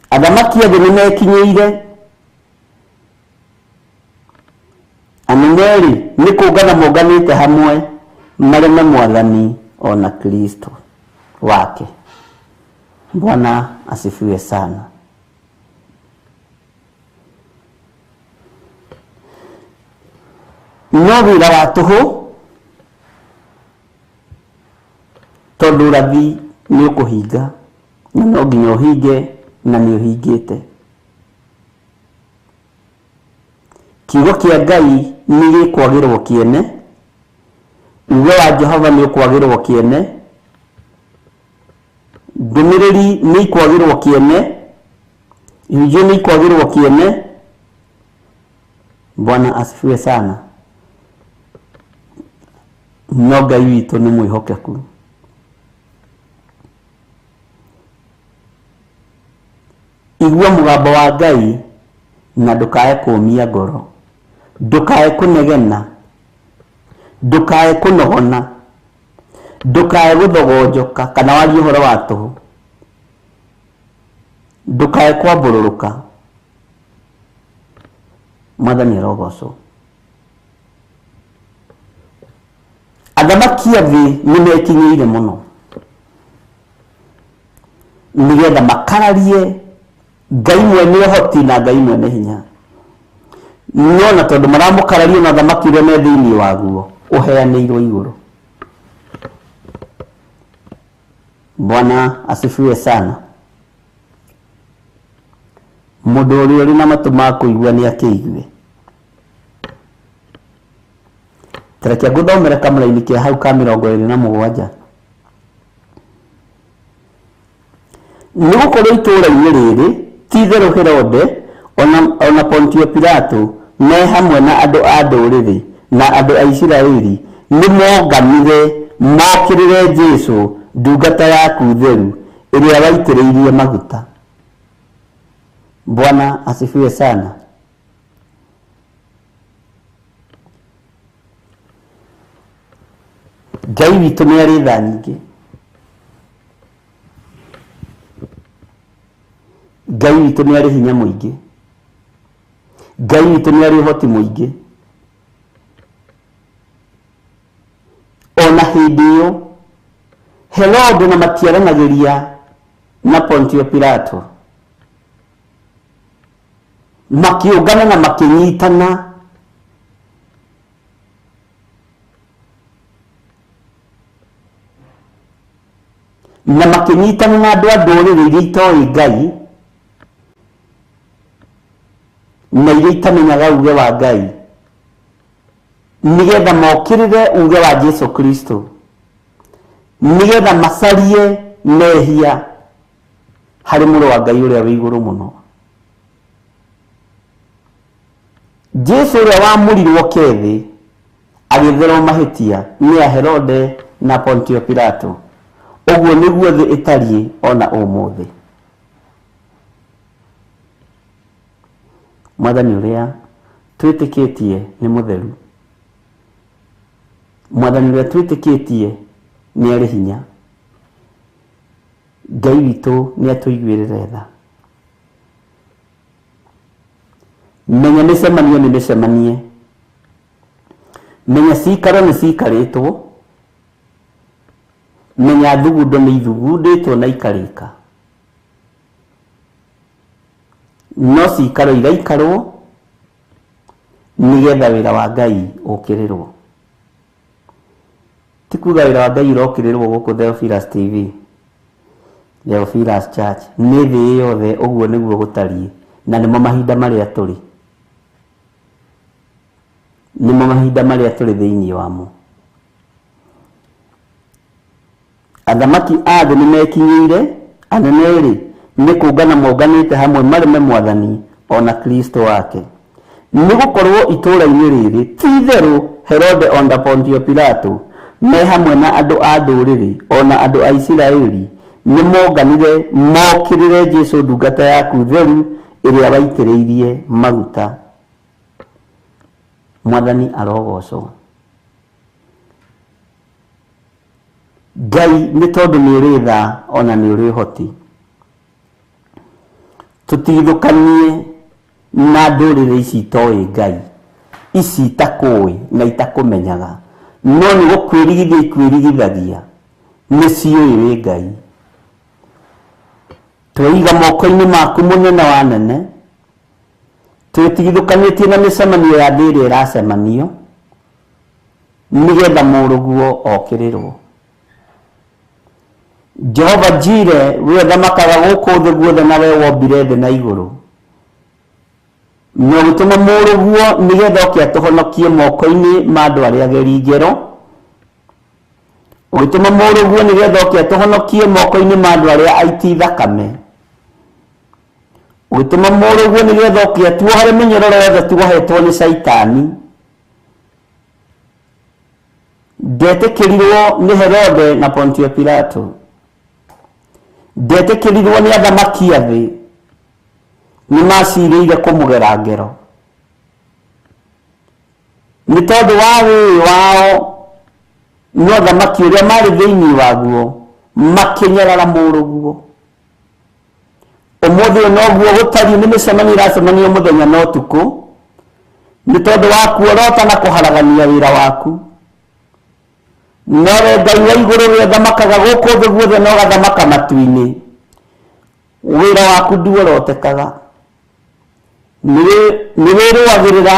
Athamaki a thĩ nĩmekinyĩire, anene erĩ nĩ kũngana monganĩte hamwe mareme Mwathani ona Kristo wake. Bwana asifiwe sana. No wĩra wa tũhũ, tondũ ũrathi nĩ ũkũhinga, na no nginya ũhinge na nĩ ũhingĩte. Kiugo kĩa Ngai nĩ gĩkwagĩrwo kĩene, uge wa Jehova nĩ ũkwagĩrwo kĩene, ndũmĩrĩri nĩ ikwagĩrwo kĩene, ihunjio nĩ ikwagĩrwo kĩene, Bwana asifiwe sana. No Ngai witũ nĩ mwĩhokeku. Igua mũgambo wa Ngai na ndũkae kũũmia ngoro, ndũkae kũnegena, ndũkae kũnogona, ndũkae gũthogonjoka kana warie ũhoro wa tũhũ, ndũkae kwambũrũrũka. Mwathani arogocwo. Athamaki a thĩ nĩmekinyĩire mũno nĩgetha makararie Ngai mwene ũhoti na Ngai mwene hinya. No na tondũ maramũkararia na athamaki ũrĩa me thĩinĩ waguo ũheanĩirwo igũrũ. Bwana asifiwe sana. Mũndũ ũrĩa ũrĩ na matũ ma kũigua nĩ akĩigue. Tareke ngũthomere kamũra-inĩ kĩa hau ka 27. Nĩgũkorwo itũũra-inĩ rĩrĩ ti-itherũ Herode ona Pontio Pilato me hamwe na andũ a ndũrĩrĩ na andũ a Isiraeli nĩmonganire mokĩrĩre Jesũ ndungata yaku theru ĩrĩa waitĩrĩirie maguta. Bwana asifiwe sana. Ngai witũ nĩ arĩ tha nyingĩ. Ngai witũ nĩ arĩ hinya mũingĩ. Ngai witũ nĩ arĩ ũhoti mũingĩ. Ona hĩndĩ ĩyo Herode na matiaranagĩria na Pontio Pilato, makiũngana na makĩnyitana na makĩnyitana na andũ a ndũrĩrĩ iria itoĩ Ngai na iria itamenyaga uge wa Ngai nĩgetha mokĩrĩre uge wa Jesu Kristo, nĩgetha macarie mehia harĩ mũrũ wa Ngai ũrĩa wĩ igũrũ mũno. Jesu ũrĩa wamũrirwo kethĩ agĩtherwo mahĩtia nĩ a Herode na Pontio Pilato. Ũguo nĩguo thĩ ĩtariĩ ona ũmũthĩ. Mwathani ũrĩa twĩtĩkĩtie nĩ mũtheru. Mwathani ũrĩa twĩtĩkĩtie nĩ arĩ hinya. Ngai witũ nĩ atũiguĩrĩre tha. Menya mĩcemanio nĩ mĩcemanie. Menya cikaro nĩ cikarĩtwo. Menya thugundo nĩ ithugundĩtwo na ikarĩka. No cikaro iraikarwo nĩgetha wĩra wa Ngai ũkĩrĩrwo. Ti kuga wĩra wa Ngai ũrokĩrĩrwo gũkũ Theophilus TV, Theophilus Church, nĩ thĩ yothe. Ũguo nĩguo gũtariĩ na nĩmo mahinda marĩa tũrĩ. Nĩmo mahinda marĩa tũrĩ thĩinĩ wamo. Athamaki a thĩ nĩmekinyĩire, anene erĩ nĩ kũngana monganĩte hamwe mareme Mwathani ona Kristo wake. Nĩgũkorwo itũũra-inĩ rĩrĩ ti-itherũ Herode ona Pontio Pilato me hamwe na andũ a ndũrĩrĩ ona andũ a Isiraeli nĩmonganire mokĩrĩre Jesũ ndungata yaku theru ĩrĩa waitĩrĩirie maguta. Mwathani arogocwo. Ngai nĩ tondũ nĩ ũrĩ tha ona nĩ ũrĩ ũhoti. Tũtigithũkanie na ndũrĩrĩ ici itoĩ Ngai, ici itakũĩ na itakũmenyaga, no nĩ gũkwĩrigithia ikwĩrigithagia nĩ ciũĩ wĩ Ngai. Twaiga moko-inĩ maku mũnene wa nene, twĩtigithũkanĩtie na mĩcemanio ya thĩ ĩrĩa ĩracemanio nĩgetha mũrũguo okĩrĩrwo. Jehova Jire, we thamakaga gũkũ thĩ guothe na we wombire thĩ na igũrũ, no gũtũma mũrũguo nĩgetha oke atũhonokie moko-inĩ ma andũ arĩa ageri ngero, ũgĩtũma mũrũguo nĩgetha oke atũhonokie moko-inĩ ma andũ arĩa aiti thakame, ugituma mũrũguo nĩgetha ũkĩetuo harĩ mĩnyororo yothe tuohetwo nĩ Saitani. Ndetĩkĩrirwo nĩ Herode na Pontio Pilato, ndetĩkĩrirwo nĩ athamaki a thĩ, nĩmacirĩire kũmũgera ngero nĩ tondũ wa wĩĩ wao nĩ athamaki ũrĩa marĩ thĩinĩ waguo makĩnyarara mũrũguo. Ũmũthĩ noguo gũtariĩ nĩ mĩcemanio iracemanio mũthenya na ũtukũ nĩ tondũ wa kuorota na kũharagania wĩra waku. Nowe Ngai wa igũrũ ũrĩa ũthamakaga gũkũ thĩ guothe na ũgathamaka matu-inĩ, wĩra waku nduorotekaga. Nĩ wĩrũagĩrĩra,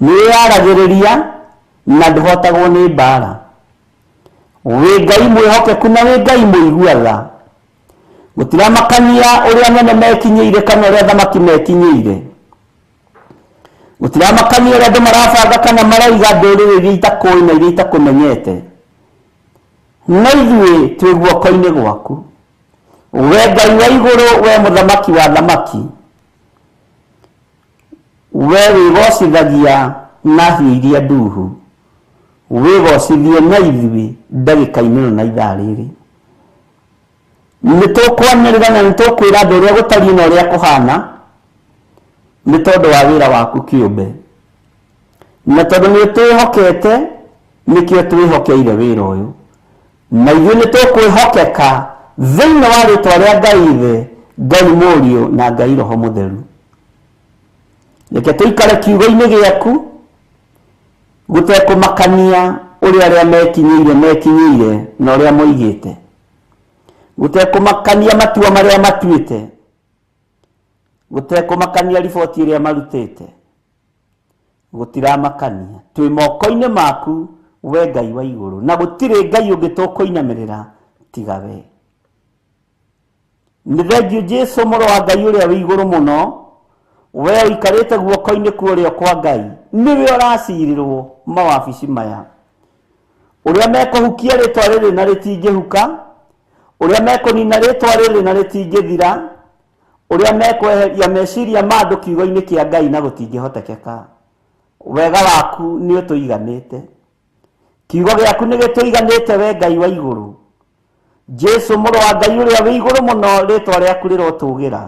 nĩ wĩyaragĩrĩria na ndũhotagwo nĩ mbara. Wĩ Ngai mwĩhokeku na wĩ Ngai mũigua-tha. Gũtiramakania ũrĩa anene mekinyĩire kana ũrĩa athamaki mekinyĩire. Gũtiramakania ũrĩa andũ marabanga kana maraiga ndũrĩrĩ iria itakũĩ na iria itakũmenyete. Na ithuĩ twĩ guoko-inĩ gwaku. We Ngai wa igũrũ, we mũthamaki wa thamaki, we wĩgocithagia na hiũ iria nduhu, wĩgocithie na ithuĩ ndagĩka-inĩ na ithaa rĩrĩ. Nĩ tũkwanĩrĩra na nĩ tũkwĩra andũ ũrĩa gũtariĩ na ũrĩa kũhana nĩ tondũ wa wĩra waku kĩũmbe, na tondũ nĩ twĩhokete nĩkĩo twĩhokeire wĩra ũyũ, na ithuĩ nĩ tũkwĩhokeka thĩinĩ wa rĩtwa rĩa Ngai Ithe, Ngai Mũriũ na Ngai Roho Mũtheru. Reke tũikare kiugo-inĩ gĩaku gũtekũmakania ũrĩa arĩa mekinyĩire na ũrĩa moigĩte, gũtekũmakania matua marĩa matuĩte, gũtekũmakania riboti ĩrĩa marutĩte. Gũtiramakania, twĩ moko-inĩ maku we Ngai wa igũrũ, na gũtirĩ Ngai ũngĩ tũkũinamĩrĩra tiga we. Nĩ thengiũ Jesũ mũrũ wa Ngai ũrĩa wĩ igũrũ mũno, we ũikarĩte guoko-inĩ kũrĩa kwa Ngai, nĩwe ũraciirĩrwo mawabici maya, ũrĩa mekũhukia rĩtwa rĩrĩ na rĩtingĩhuka, ũrĩa mekũnina rĩtwa rĩrĩ na rĩtingĩthira, ũrĩa mekweheria meciria ma andũ kiugo-inĩ kĩa Ngai na gũtingĩhotekeka. Wega waku nĩ ũtũiganĩte, kiugo gĩaku nĩ gĩtũiganĩte we Ngai wa igũrũ. Jesũ mũrũ wa Ngai ũrĩa wĩ igũrũ mũno, rĩtwa rĩaku rĩrotũgĩra,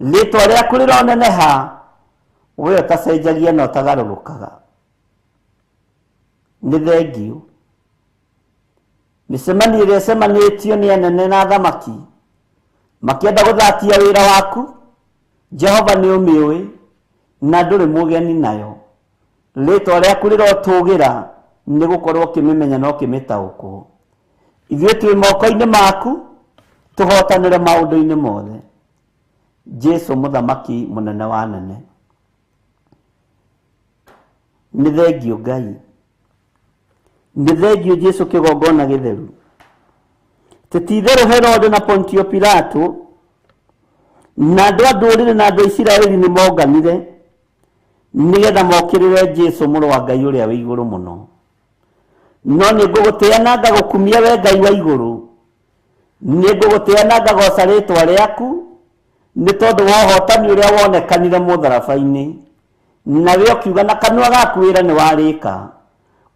rĩtwa rĩaku rĩroneneha, we ũtacenjagia na ũtagarũrũkaga. Nĩ thengiũ. Mĩcemanio ĩrĩa ĩcemanĩtio nĩ anene na athamaki makĩenda gũthatia wĩra waku, Jehova nĩ ũmĩũĩ na ndũrĩ mũgeni nayo. Rĩtwa rĩaku rĩrotũgĩra nĩ gũkorwo ũkĩmĩmenya na ũkĩmĩtaũkwo. Ithuĩ twĩ moko-inĩ maku, tũhotanĩre maũndũ-inĩ mothe. Jesũ mũthamaki mũnene wa anene, nĩ thengiũ Ngai, nĩ thengiũ Jesũ kĩgongona gĩtheru. Ti-itherũ Herode na Pontio Pilato na andũ a ndũrĩrĩ na andũ a Isiraeli nĩ monganire nĩgetha mokĩrĩre Jesũ mũrũ wa Ngai ũrĩa wĩ igũrũ mũno. No nĩ ngũgũtĩĩa na ngagũkumia we Ngai wa igũrũ, nĩ ngũgũtĩĩa na ngagoca rĩtwa rĩaku nĩ tondũ wa ũhotani ũrĩa wonekanire mũtharaba-inĩ, nawe ũkiuga na kanua gaku wĩra nĩ warĩka,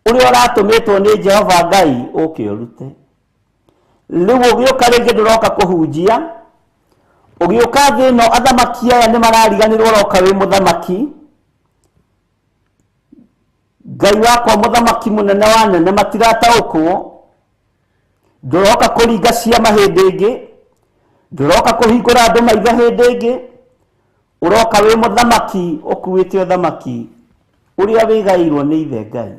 ũrĩa ũratũmĩtwo nĩ Jehova Ngai ũke ũrute. Rĩu ũgĩũka rĩngĩ ndũroka kũhunjia, ũgĩũka thĩ ĩno athamaki aya nĩ marariganĩrwo ũroka wĩ mũthamaki. Ngai wakwa mũthamaki mũnene wa anene matirataũkwo, ndũroka kũringa ciama hĩndĩ ĩngĩ, ndũroka kũhingũra andũ maitho hĩndĩ ĩngĩ, ũroka wĩ mũthamaki ũkuĩte ũthamaki ũrĩa wĩgaĩirwo nĩ ithe Ngai.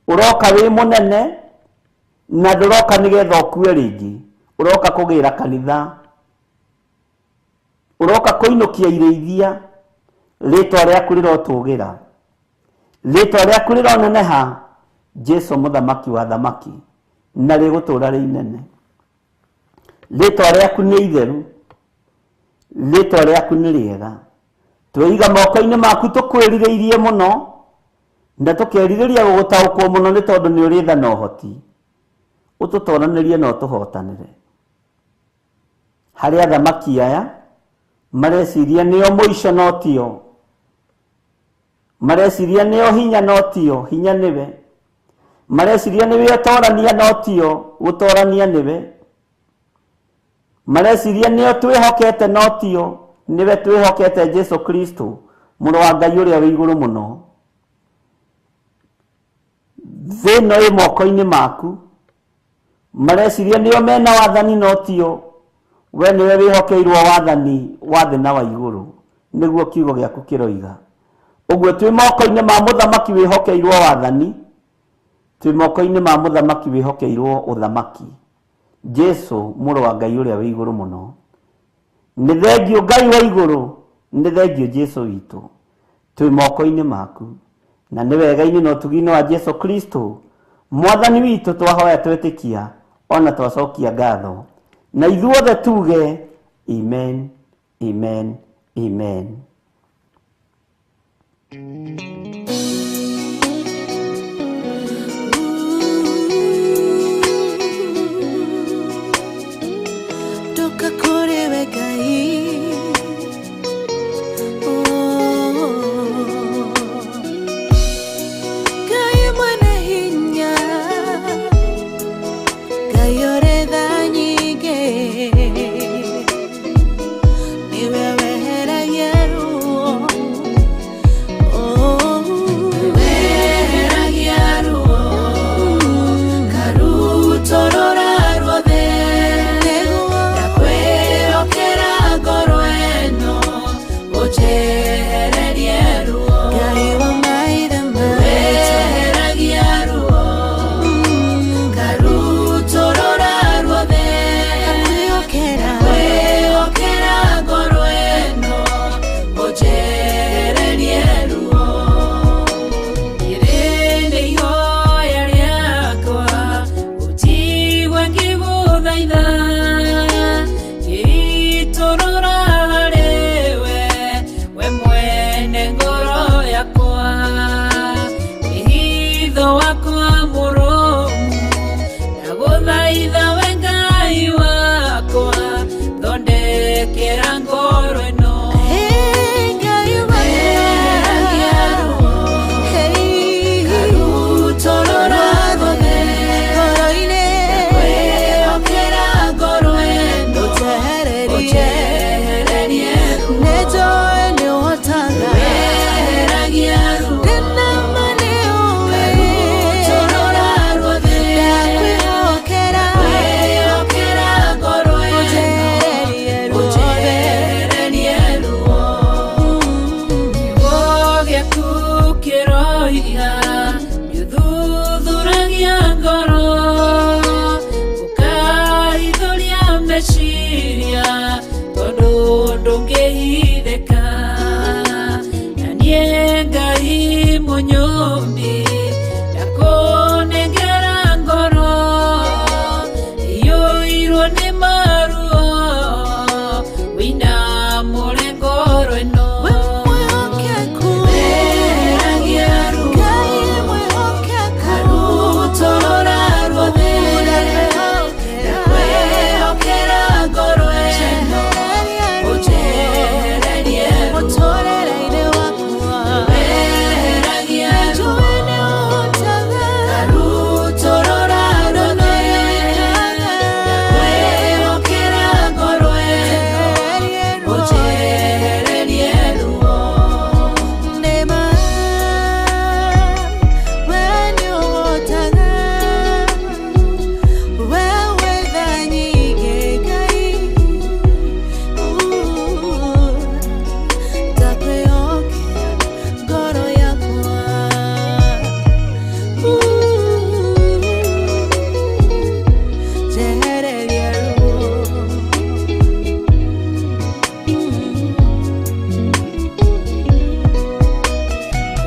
Ũroka wĩ mũnene na ndũroka nĩgetha ũkue rĩngĩ, ũroka kũgĩra kanitha, ũroka kũinũkia irĩithia. Rĩtwa rĩaku rĩrotũgĩra, rĩtwa rĩaku rĩroneneha, Jesũ mũthamaki wa thamaki, na rĩgũtũra rĩ inene. Rĩtwa rĩaku nĩ itheru, rĩtwa rĩaku nĩ rĩega. Twĩiga moko-inĩ maku tũkwĩrirĩirie mũno na tũkerirĩria gũgũtaũkwo mũno nĩ tondũ nĩ ũrĩ tha na ũhoti, ũtũtoranĩrie na ũtũhotanĩre. harĩ athamaki aya mareciria nĩo mũico no tio, mareciria nĩo hinya no tio hinya nĩwe, mareciria nĩwe ũtorania no tio gũtorania nĩwe, mareciria nĩo twĩhokete no tio nĩwe twĩhokete Jesu Kristo mũrũ wa Ngai ũrĩa wĩ igũrũ mũno. Thĩ ĩno ĩ moko-inĩ maku, mareciria nĩo mena wathani no tio, we nĩwe wĩhokeirwo wathani wa thĩ na wa igũrũ, nĩguo kiugo gĩaku kĩroiga. Ũguo twĩ moko-inĩ ma mũthamaki wĩhokeirwo wathani, twĩ moko-inĩ ma mũthamaki wĩhokeirwo ũthamaki, Jesu mũrũ wa Ngai ũrĩa wĩ igũrũ mũno. Nĩ thengio Ngai wa igũrũ, nĩ thengio Jesu witũ, twĩ moko-inĩ maku, na nĩ wega-inĩ na ũtugi-inĩ wa Jesu Kristo mwathani witũ twahoya twĩtĩkia ona twacokia ngatho, na ithuothe tuge amen, amen, amen. Toka korewe Ngai, Ngai mwene hinya, Ngai ore tha nyingĩ, niwe weheragia ruo, weheragia ruo, karutorora ruothe, ndakwĩhokera ngoro ĩno, ũnjehererie ruo, Ngai wa maithe maitũ, weheragia ruo, karutorora ruothe, ndakwĩhokera ngoro ĩno, ũnjehererie ruo. Ĩrĩ nĩ ihoya rĩakwa, ũnjigue ngĩgũthaitha, ngĩitũrũra harĩ we, we mwene ngoro yakwa, wĩhitho wakwa mũrũmu, ndagũthaitha we Ngai wakwa, thondekera ngoro ĩno. Weheragia ruo, karutorora ruothe, ndakwĩhokera ngoro ĩno, ũnjehererie ruo, weheragia ruo, karutorora ruothe, ndakwĩhokera ngoro ĩno, ũnjehererie ruo. Kiugo gĩaku kĩroiga, gĩthuthuragia ngoro, ũkahithũria meciria, tondũ ndũngĩhithĩka. Na niĩ Ngai mũnyũmbi, ndakũnengera ngoro, ĩiyũirwo nĩ maruo, ũinamũre ngoro ĩno. Weheragia ruo, karutorora ruothe, ndakwĩhokera ngoro ĩno, ũnjehererie ruo, weheragia ruo, karutorora ruothe, ndakwĩhokera ngoro ĩno, ũnjehererie ruo.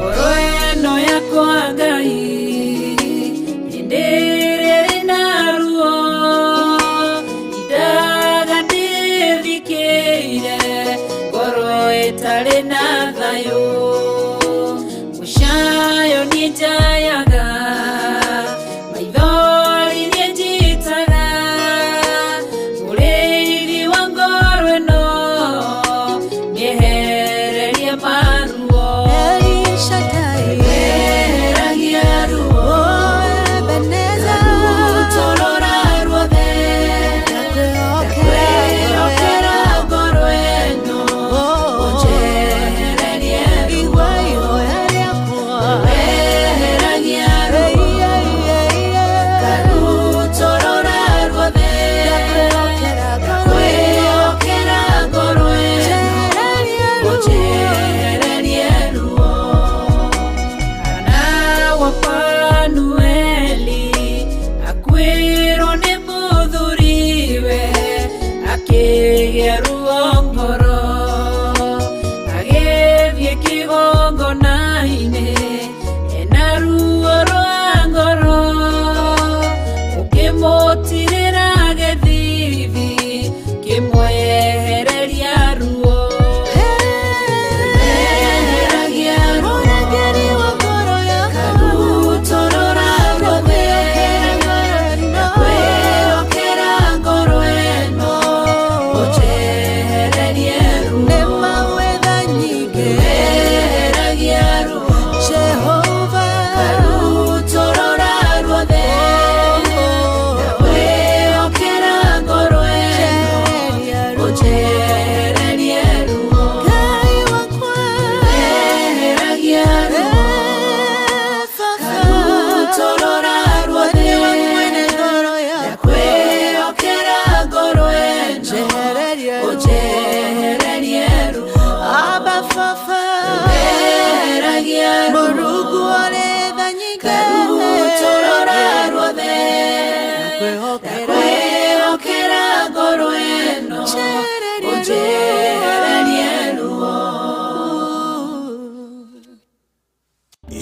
Ngoro ĩno yakwa Ngai, hĩndĩ ĩrĩa ĩrĩ na ruo, indaga ndĩthikĩire, ngoro ĩtarĩ na thayũ, mũcayo niĩ njayaga, maithori niĩ njitaga, mũrĩithi wa ngoro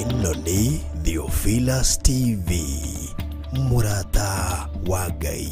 ĩno nĩ Theophilus TV, mũrata wa Ngai.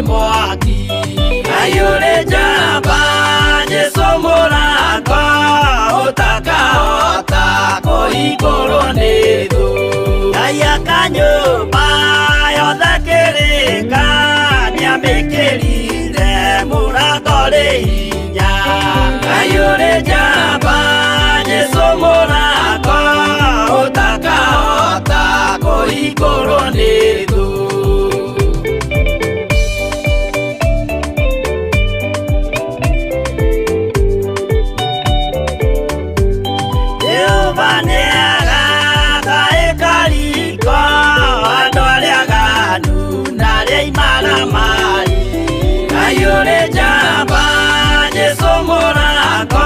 Mwaki ayure jamba Jesu murangwa utakahota kuhingũrwo nĩ thũ Ngai akanyũmba yothe kĩrĩka nĩamĩkĩrire mũrango rĩ hinya ayure jamba Jesu murangwa utakahota kuhingũrwo nĩ thũ ayure jamba Jesu mũrango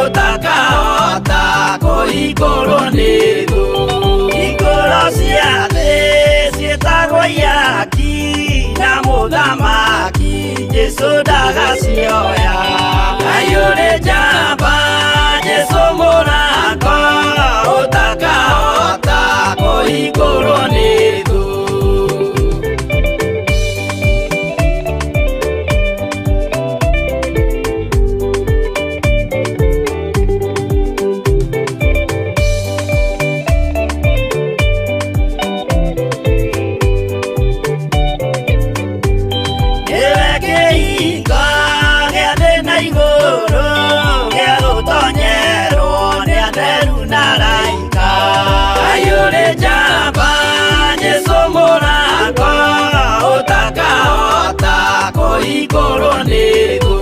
utakahota kuhingũrwo nĩ thũ hingũro cia thĩ ciĩtagwo ihaki na mũthamaki Jesu ndagacioya ayure jamba Jesu mũrango utakahota kuhingũrwo nĩ thũ kuhingũrwo nĩ thũ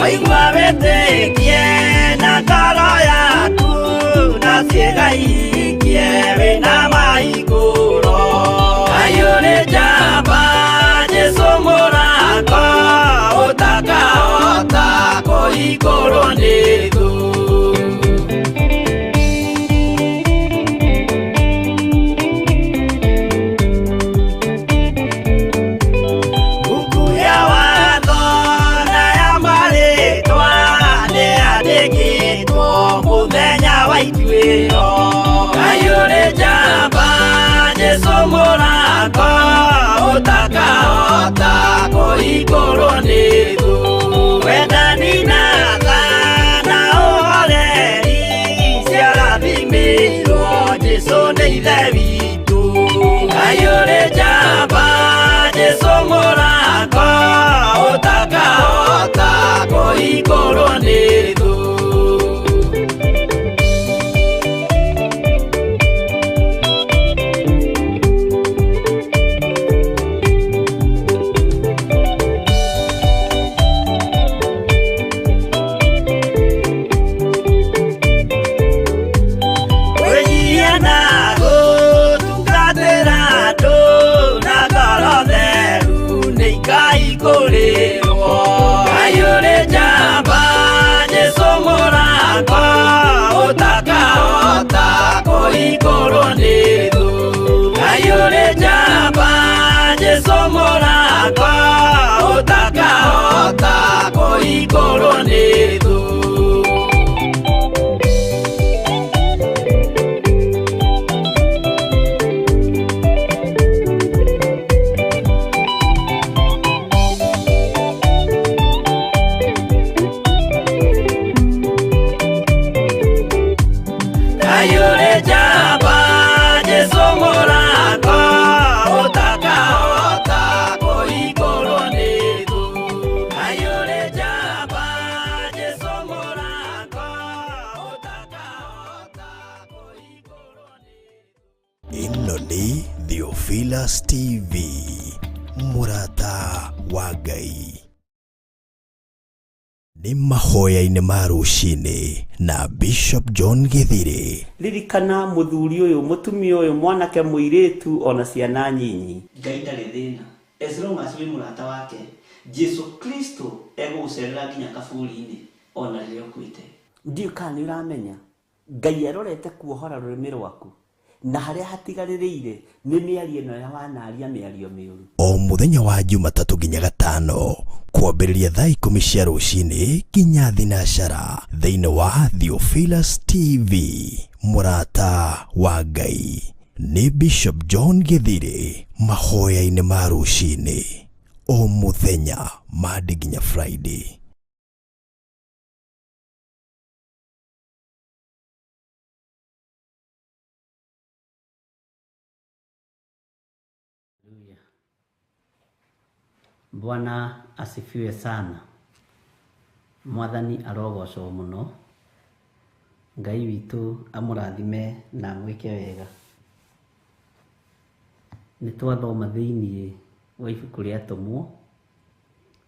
waigua wĩtĩkie na ngoro yaku na ciĩga ihingie wĩna mahingũro ayure jamba Jesu mũrango utakahota kuhingũrwo nĩ thũ ayure jamba Jesu mũrango utakahota kuhingũrwo nĩ thũ wendani na tha na ũhoreri ciarathimĩirwo Jesu nĩ ithe witũ ayure jamba Jesu mũrango utakahota kuhingũrwo nĩ thũ ayure jamba Jesu mũrango utakahota kuhingũrwo nĩ thũ ayure jamba Jesu mũrango utakahota kuhingũrwo nĩ thũ ayure jamba Jesu mũrango utakahota kuhingũrwo nĩ thũ ayure jamba Jesu mũrango utakahota kuhingũrwo nĩ thũ ĩno nĩ Theophilus TV, mũrata wa Ngai. nĩ mahoya-inĩ ma rũcinĩ na Bishop John Githiri. Ririkana muthuri uyu, mutumia uyu, mwanake muiritu, ona ciana nyinyi. Ngai ndarĩ thĩna. As long as wĩ mũrata wake, Jesu Kristo egũgũcerera nginya kaburi-inĩ ona rĩrĩa ũkuĩte. Ndiũ kana nĩ ũramenya Ngai arorete kuohora rũrĩmĩ rwaku, na harĩa hatigarĩrĩire nĩ mĩario ĩno ya wanaria mĩario mĩũru. O mũthenya wa Jumatatũ nginya Gatano kwambĩrĩria thaa 10 cia rũcinĩ nginya thinacara thĩinĩ wa Theophilus TV. Mũrata wa Ngai nĩ Bishop John Githiri, mahoya-inĩ ma rũcinĩ o mũthenya Monday nginya Friday. Bwana asifiwe sana. Mwathani arogocwo muno. Ngai witũ amũrathime na mwĩke wega. Nĩ twathoma thĩinĩ wa ibuku rĩa Atũmwo,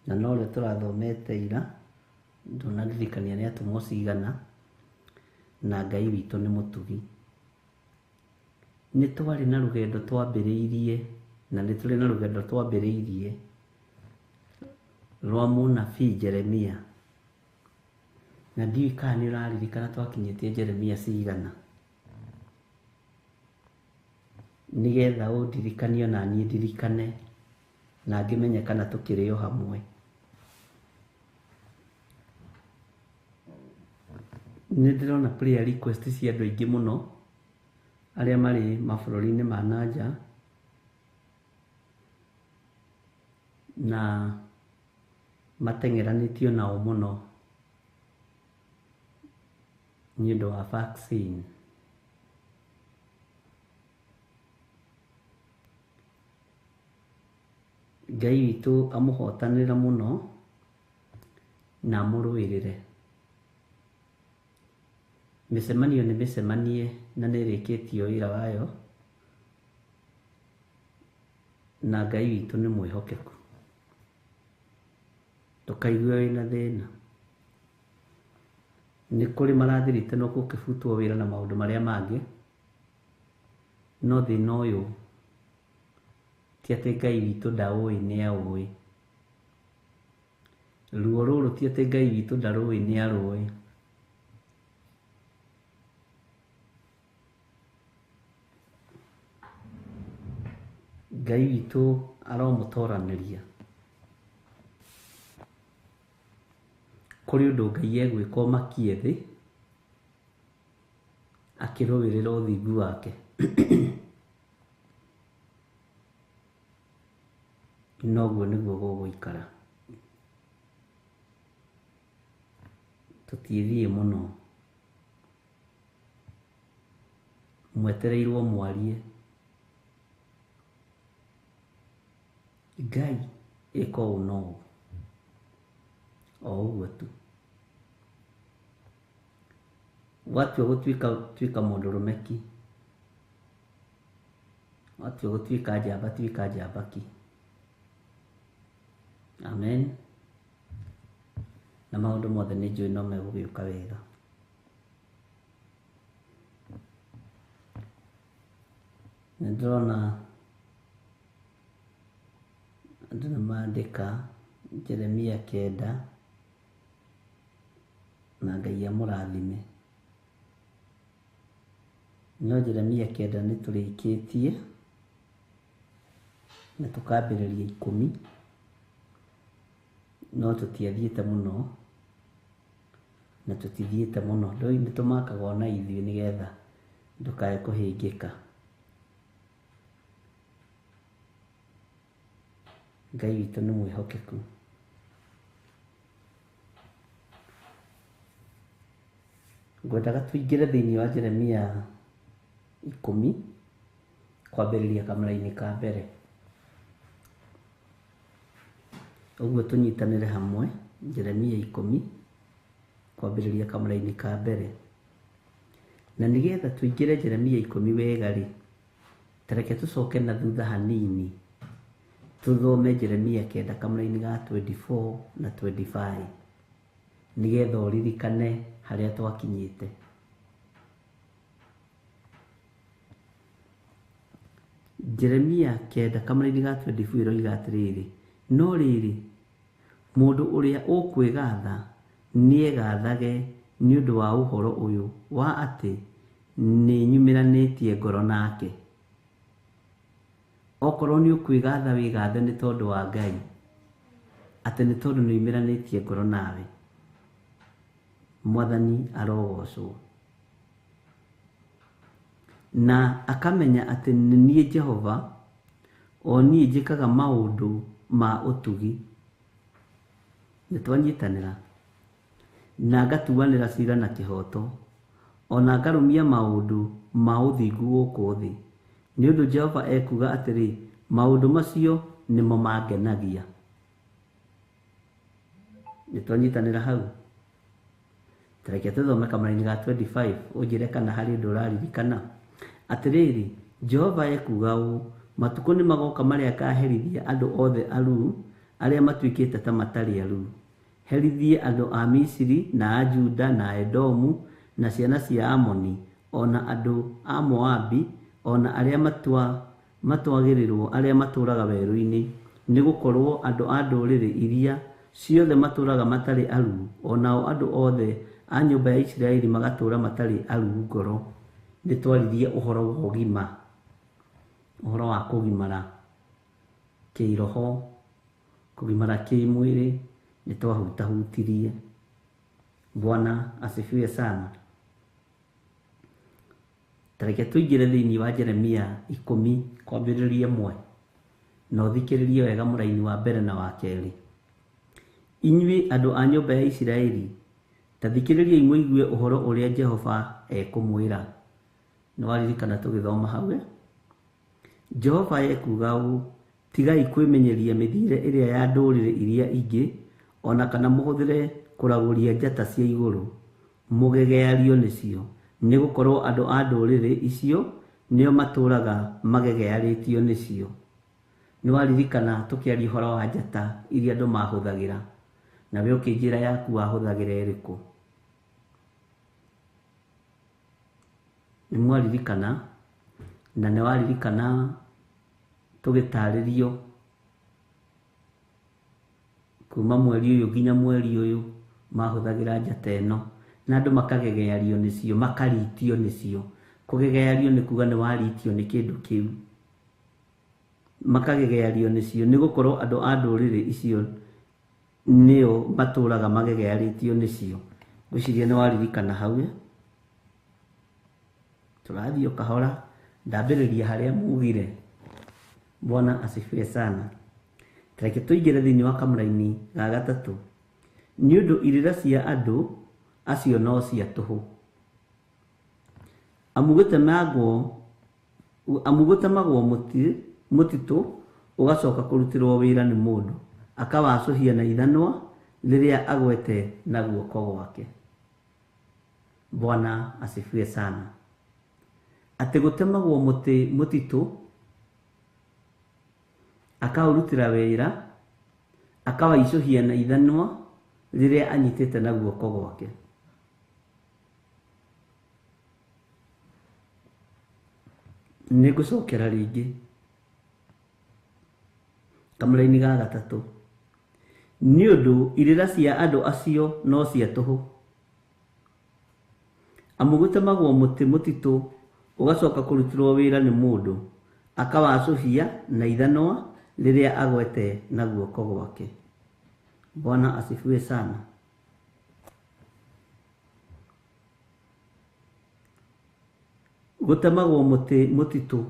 na no rĩo tũrathomete ira, ndũnaririkania nĩ atũmwo cigana, na Ngai witũ nĩ mũtugi. Nĩ twarĩ na rũgendo twambĩrĩirie, na nĩ tũrĩ na rũgendo twambĩrĩirie rwa mũnabii Jeremia. Na ndiũĩ kana nĩ ũraririkana twakinyĩtie Jeremia cigana, nĩgetha ũndirikanie na niĩ ndirikane, na ngĩmenye kana tũkĩrĩ o hamwe. Nĩ ndĩrona prayer request cia andũ aingĩ mũno arĩa marĩ mabũrũri-inĩ ma nanja, na mateng'eranĩtio nao mũno nĩ ũndũ wa vaccine. Ngai witũ amũhotanĩra mũno na amũrũĩrĩre. Mĩcemanio nĩ mĩcemanie na nĩ ĩrĩkĩtio wĩra wayo, na Ngai witũ nĩ mwĩhokeku. Ndũkaigue wĩna thĩna. Nĩ kũrĩ marathiritanwo gũkĩbutwo wĩra na maũndũ marĩa mangĩ, no thĩna ũyũ ti atĩ Ngai witũ ndaũĩ, nĩ aũĩ. Ruo rũrũ ti atĩ Ngai witũ ndarũĩ, nĩ arũĩ. Ngai witũ aromũtoranĩria. Kũrĩ ũndũ Ngai egwĩka ũmakie thĩ, akĩrũĩrĩra ũthingu wake. Noguo nĩguo gũgũikara. Tũtiĩthiĩ mũno, mwetereirwo mwarie. Ngai ĩka ũũ na ũũ, o ũguo tu. Watua gũtuĩka mũndũrũmeki, watua gũtuĩka njamba, tuĩka njambaki. Amen. Na maũndũ mothe nĩ njũĩ no megũgĩũka wega. Nĩ ndĩrona andũ nĩ mandĩka Jeremia 9 na Ngai amũrathime. No Jeremia 9 nĩ tũrĩkĩtie na tũkambĩrĩria 10, no tũtiathiĩte mũno na tũtithiĩte mũno. Rĩu nĩ tũmakaga ona ithuĩ nĩgetha ndũkae kũhĩngĩka. Ngai witũ nĩ mwĩhokeku. Ngwendaga tũingĩre thĩinĩ wa Jeremia 10 kwambĩrĩria kamũra-inĩ ka mbere. Ũguo tũnyitanĩre hamwe Jeremia 10 kwambĩrĩria kamũra-inĩ ka mbere. Na nĩgetha tũingĩre Jeremia 10 wega rĩ, tareke tũcoke na thutha hanini tuthome Jeremia 9 kamũra-inĩ ga 24 na 25. nigetha uririkane haria twakinyite. Jeremia 9:24 iroiga atiriri, no riri mundu uria ukwigatha niegathage ni undu wa uhoro uyu wa ati ni nyumiranitie ngoro nake. Okorwo ni ukwigatha wigathe ni tondu wa Ngai, ati ni tondu ni nyumiranitie ngoro nawe. Mwathani arogocwo. Na akamenya ati nie Jehova o nie njikaga maundu ma utugi. Nitwanyitanira na ngatuanira cira na kihoto, ona ngarumia maundu ma uthingu guku thi. Ni undu Jehova ekuga atiri maundu macio nimo mangenagia. Nitwanyitanira hau. Tareke tuthome kamaraini ga 25 ujire kana hari undu uraririkana. Atiriri Jehova ekuga u, matuko ni magoka maria akaherithia andu othe aru aria matuikite ta matari aru. Herithie andu a Misiri na a Juda na Edomu na ciana cia Amoni, ona andu a Moabi, ona aria matwagirirwo aria maturaga weru-ini, ni gukorwo andu a nduriri iria ciothe maturaga matari aru, onao andu othe a nyumba ya Isiraeli magatura matari aru ngoro. Nitwaririe uhoro wa ugima, uhoro wa kugimara kiiroho, kugimara kimwiri, nitwahutahutirie. Bwana asifiwe sana. Tareke tuingire thiini wa Jeremia 10 kwambiriria 1 na uthikiririe wega muraini wa mbere na wa keri. Inyui andu a nyumba ya Isiraeli, tathikiririe imwigue uhoro uria Jehova ekumwira. Nwaririkana tugithoma hawe. Jehova ekuga u, tigai kwimenyeria mithire iria ya ndurire iria ingi, ona kana muhuthire kuraguria njata cia iguru, mugegeario nicio. Ni gukorwo andu a ndurire icio nio maturaga magegearitio nicio. Nwaririkana tukiaria uhoro wa njata iria andu mahuthagira, na we ukinjira yaku wahuthagira iriku. Nimwaririkana na newaririkana tugitaririo kuma mweri uyu nginya mweri uyu mahuthagira njata eno, na andu makagegeario nicio, makaritio nicio. Kugegeario ni kuga ni waritio ni kindu kiu, makagegeario nicio ni gukorwo andu a ndurire icio nio maturaga magegearitio nicio. Gwiciria ni waririkana hau. Turathio kahora, ndambiriria haria mugire. Bwana asifiwe sana. Tareke tuingire thiini wa kamuraini ga gatatu. Ni undu irira cia andu acio no cia tuhu. Amugutemagwo mutitu ugacoka kurutirwo wira ni mundu, akawacuhia na ithanwa riria agwete na guoko gwake. Bwana asifiwe sana. Ati gutemagwo mutitu akaurutira wira, akawaicuhia na ithanwa riria anyitite na guoko gwake. Nigucokera ringi kamuraini ga gatatu. Ni undu irira cia andu acio no cia tuhu. Amugutemagwo mutitu ugacoka kurutirwo wira ni mundu, akawacuhia na ithanwa riria agwete na guoko gwake. Bwana asifiwe sana. Gutemagwo mutitu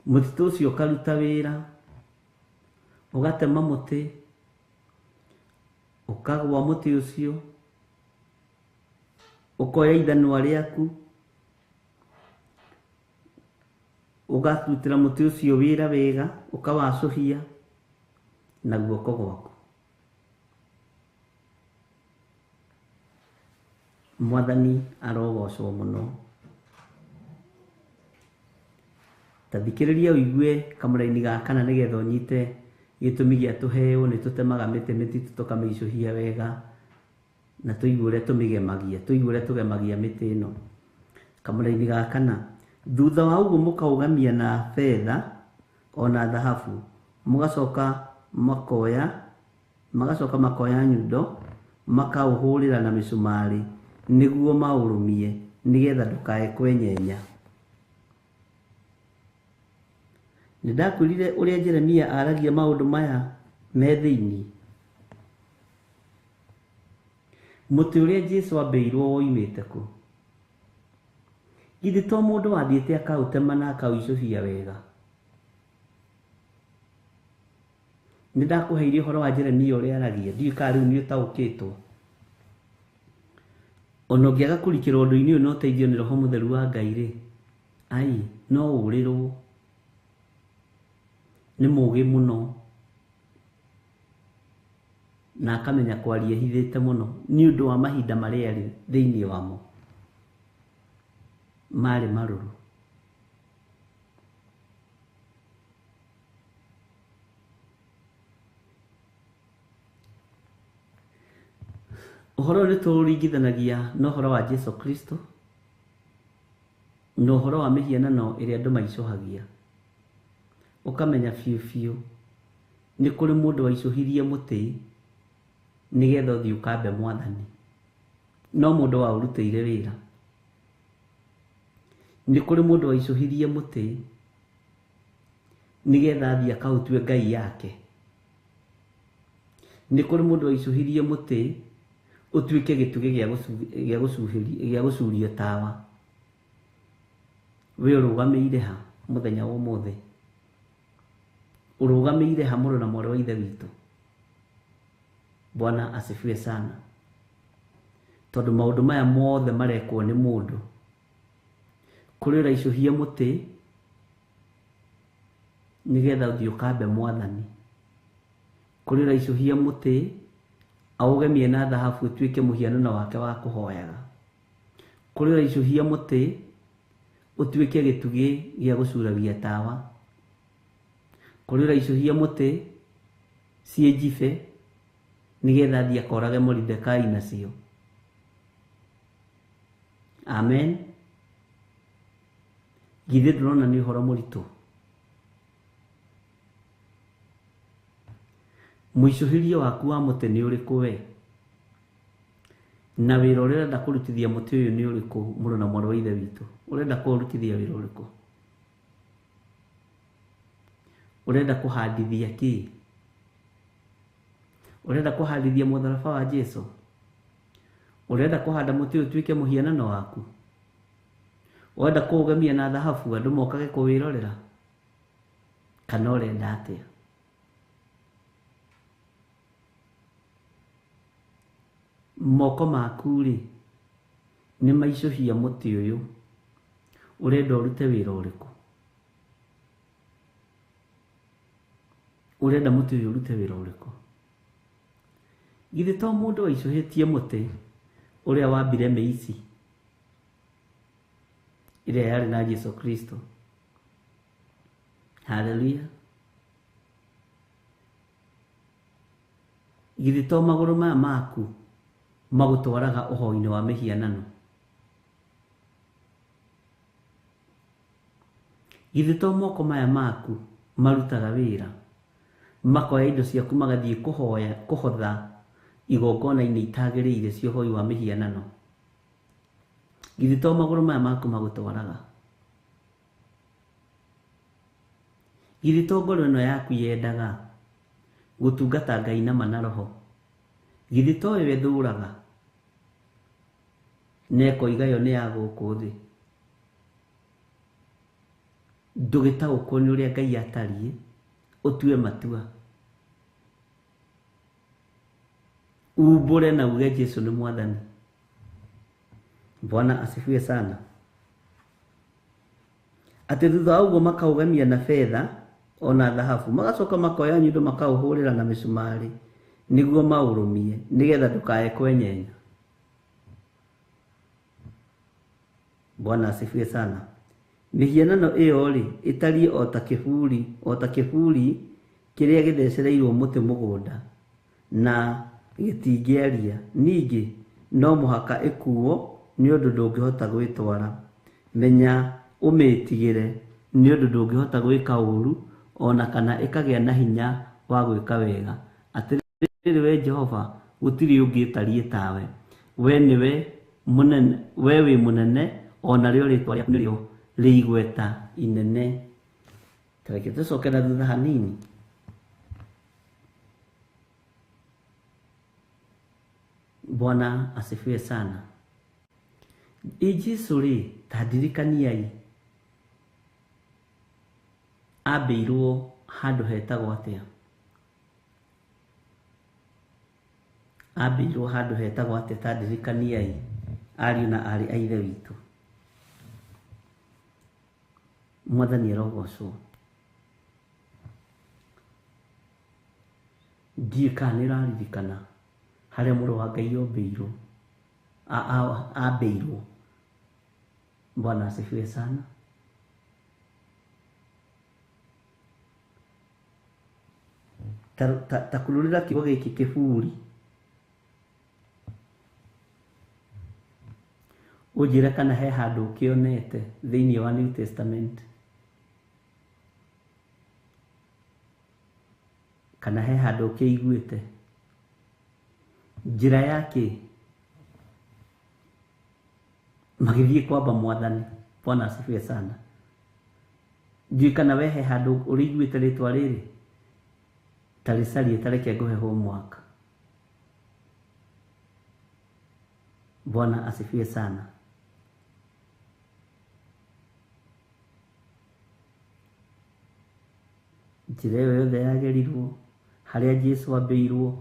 ucio ukaruta wira, ugatema muti, ukagwa muti ucio, ukoya ithanwa riaku, ugatutira muti ucio wira wega, ukawacuhia na guoko gwaku. Mwathani arogocwo muno. Tathikiriria uigue kamuraini ga kana nigetha unyite gitumi gia tuheo ni tutemaga miti mititu tukamĩicũhia wega na tũigue ũrĩa tũmĩgemagia, tũigue ũrĩa tũgemagia mĩtĩ ĩno. Kamũra-inĩ ga kana, thutha wa ũguo mũkaũgamia na fedha ona dhahabu, mũgacoka makoya nyundo makaũhũrĩra na mĩcumarĩ nĩguo maũrũmie nĩgetha ndũkae kwenyenya. Nĩndakwĩrire ũrĩa Jeremia aragia maũndũ maya me thĩinĩ. Mũtĩ ũrĩa Jesũ ambĩirwo woimĩte kũ? Githĩ to mũndũ wathiĩte akaũtema na akaũicũhia wega? Nĩndakũheire ũhoro wa Jeremia ũrĩa aragia, ndiũĩ kana rĩu nĩũtaũkĩtwo. Ona ũngĩaga kũrikĩra ũndũ-inĩ ũyũ na ũteithio nĩ Roho Mũtheru wa Ngai-rĩ, ai no ũrĩrwo. Nĩ mũũgĩ mũno na akamenya kwaria hithĩte mũno nĩ ũndũ wa mahinda marĩa arĩ thĩinĩ wamo marĩ marũrũ. Ũhoro nĩ tũũringithanagia na ũhoro wa Jesũ Kristo na ũhoro wa mĩhianano ĩrĩa andũ maicũhagia. Ũkamenya biũ nĩ kũrĩ mũndũ waicũhirie mũtĩ nĩgetha ũthiĩ ũkambe Mwathani, no mũndũ waũrutĩire wĩra. Nĩ kũrĩ mũndũ waicũhirie mũtĩ nĩgetha athiĩ akaũtue ngai yake. Nĩ kũrĩ mũndũ waicũhirie mũtĩ ũtuĩke gĩtugĩ gĩa gũcurio tawa. We ũrũgamĩire ha mũthenya wa ũmũthĩ? Ũrũgamĩire ha mũrũ na mwarĩ wa ithe witũ? Bwana asifiwe sana. Tondũ maũndũ maya mothe marekwo nĩ mũndũ. Kũrĩ ũraicũhia mũtĩ nĩgetha ũthiĩ ũkambe Mwathani. Kũrĩ ũraicũhia mũtĩ aũgemie na thahabu ũtuĩke mũhianano wake wa kũhoyaga. Kũrĩ ũraicũhia mũtĩ ũtuĩke gĩtugĩ gĩa gũcuragia tawa. Kũrĩ ũraicũhia mũtĩ ciĩnjibe nĩgetha athiĩ akorage Moridekai nacio. Amen. Githĩ ndũrona nĩ ũhoro mũritũ? Mũicũhirie waku wa mũtĩ nĩ ũrĩkũ we? Na wĩra ũrĩa ũrenda kũrutithia mũtĩ ũyũ nĩ ũrĩkũ, mũrũ na mwarĩ wa ithe witũ? Ũrenda kũrutithia wĩra ũrĩkũ? Ũrenda kũhandithia kĩ? Ũrenda kũhandithia mũtharaba wa Jesũ? Ũrenda kũhanda mũtĩ ũyũ ũtuĩke mũhianano waku? Ũrenda kũũgemia na thahabu andũ mokage kũwĩrorera? Kana ũrenda atĩa? Moko maku-rĩ nĩ maicũhia mũtĩ ũyũ, ũrenda ũrute wĩra ũrĩkũ? Ũrenda mũtĩ ũyũ ũrute wĩra ũrĩkũ? Githĩ to mũndũ waicũhĩtie mũtĩ ũrĩa wambire mĩici ĩrĩa yarĩ na Jesũ Kristo? Haleluya. Githĩ to magũrũ maya maku magũtwaraga ũhoro-inĩ wa mĩhianano? Githĩ to moko maya maku marutaga wĩra makoya indo ciaku magathiĩ kũhotha igongona-inĩ itagĩrĩire cia ũhoi wa mĩhianano? Githĩ to magũrũ maya maku magũtwaraga? Githĩ to ngoro ĩno yaku yendaga gũtungata Ngai na ma na roho? Githĩ to we thũraga nekoiga yo nĩ ya gũkũ thĩ? Ndũgĩtaũkwo nĩ ũrĩa Ngai atariĩ ũtue matua, umbũre na uge Jesũ nĩ Mwathani. Bwana asifiwe sana. Atĩ thutha wa ũguo makaũgemia na fedha ona thahabu, magacoka makoya nyundo makaũhũrĩra na mĩcumarĩ nĩguo maũrũmie nĩgetha ndũkae kwenyenya. Bwana asifiwe sana. Mĩhianano ĩyo-rĩ ĩtariĩ o ta kĩburi kiria githecereirwo muti mugunda na gitingĩaria ningĩ no mũhaka ĩkuo nĩ ũndũ ndũngĩhota gwĩtwara. Menya ũmĩtigĩre nĩ ũndũ ndũngĩhota gwĩka ũru ona kana ĩkagĩa na hinya wa gwĩka wega. Atĩrĩrĩ we Jehova, gũtirĩ ũngĩ ũtariĩ tawe. We nĩwe mũnene, we wĩ mũnene, ona rĩo rĩtwa rĩaku nĩrĩo rĩ igweta inene. Tareke tũcoke na thutha hanini. Bwana asifiwe sana. Jesũ rĩ, ta ndirikaniai ambĩirwo handũ hetagwo atĩa? Ambĩirwo handũ hetagwo atĩa? Ta ndirikaniai ariũ na arĩ a ithe witũ. Mwathani arogocwo. Ndiĩ kana nĩ ũraririkana harĩa mũrũ wa Ngai ombĩirwo, ambĩirwo. Bwana asifiwe sana. Ta kururira kiugo gĩkĩ kĩburi, ũnjĩre kana he handũ ũkĩonete thĩinĩ wa New Testament, kana he handũ ũkĩiguĩte njĩra yake magĩthiĩ kwamba Mwathani. Bwana asifiwe sana. Njui kana we he handũ ũrĩiguĩte rĩtwa rĩrĩ? Taricarie tareke ngũhe homework. Bwana asifiwe sana. Njĩra ĩyo yothe yagerirwo, harĩa Jesũ ambĩirwo,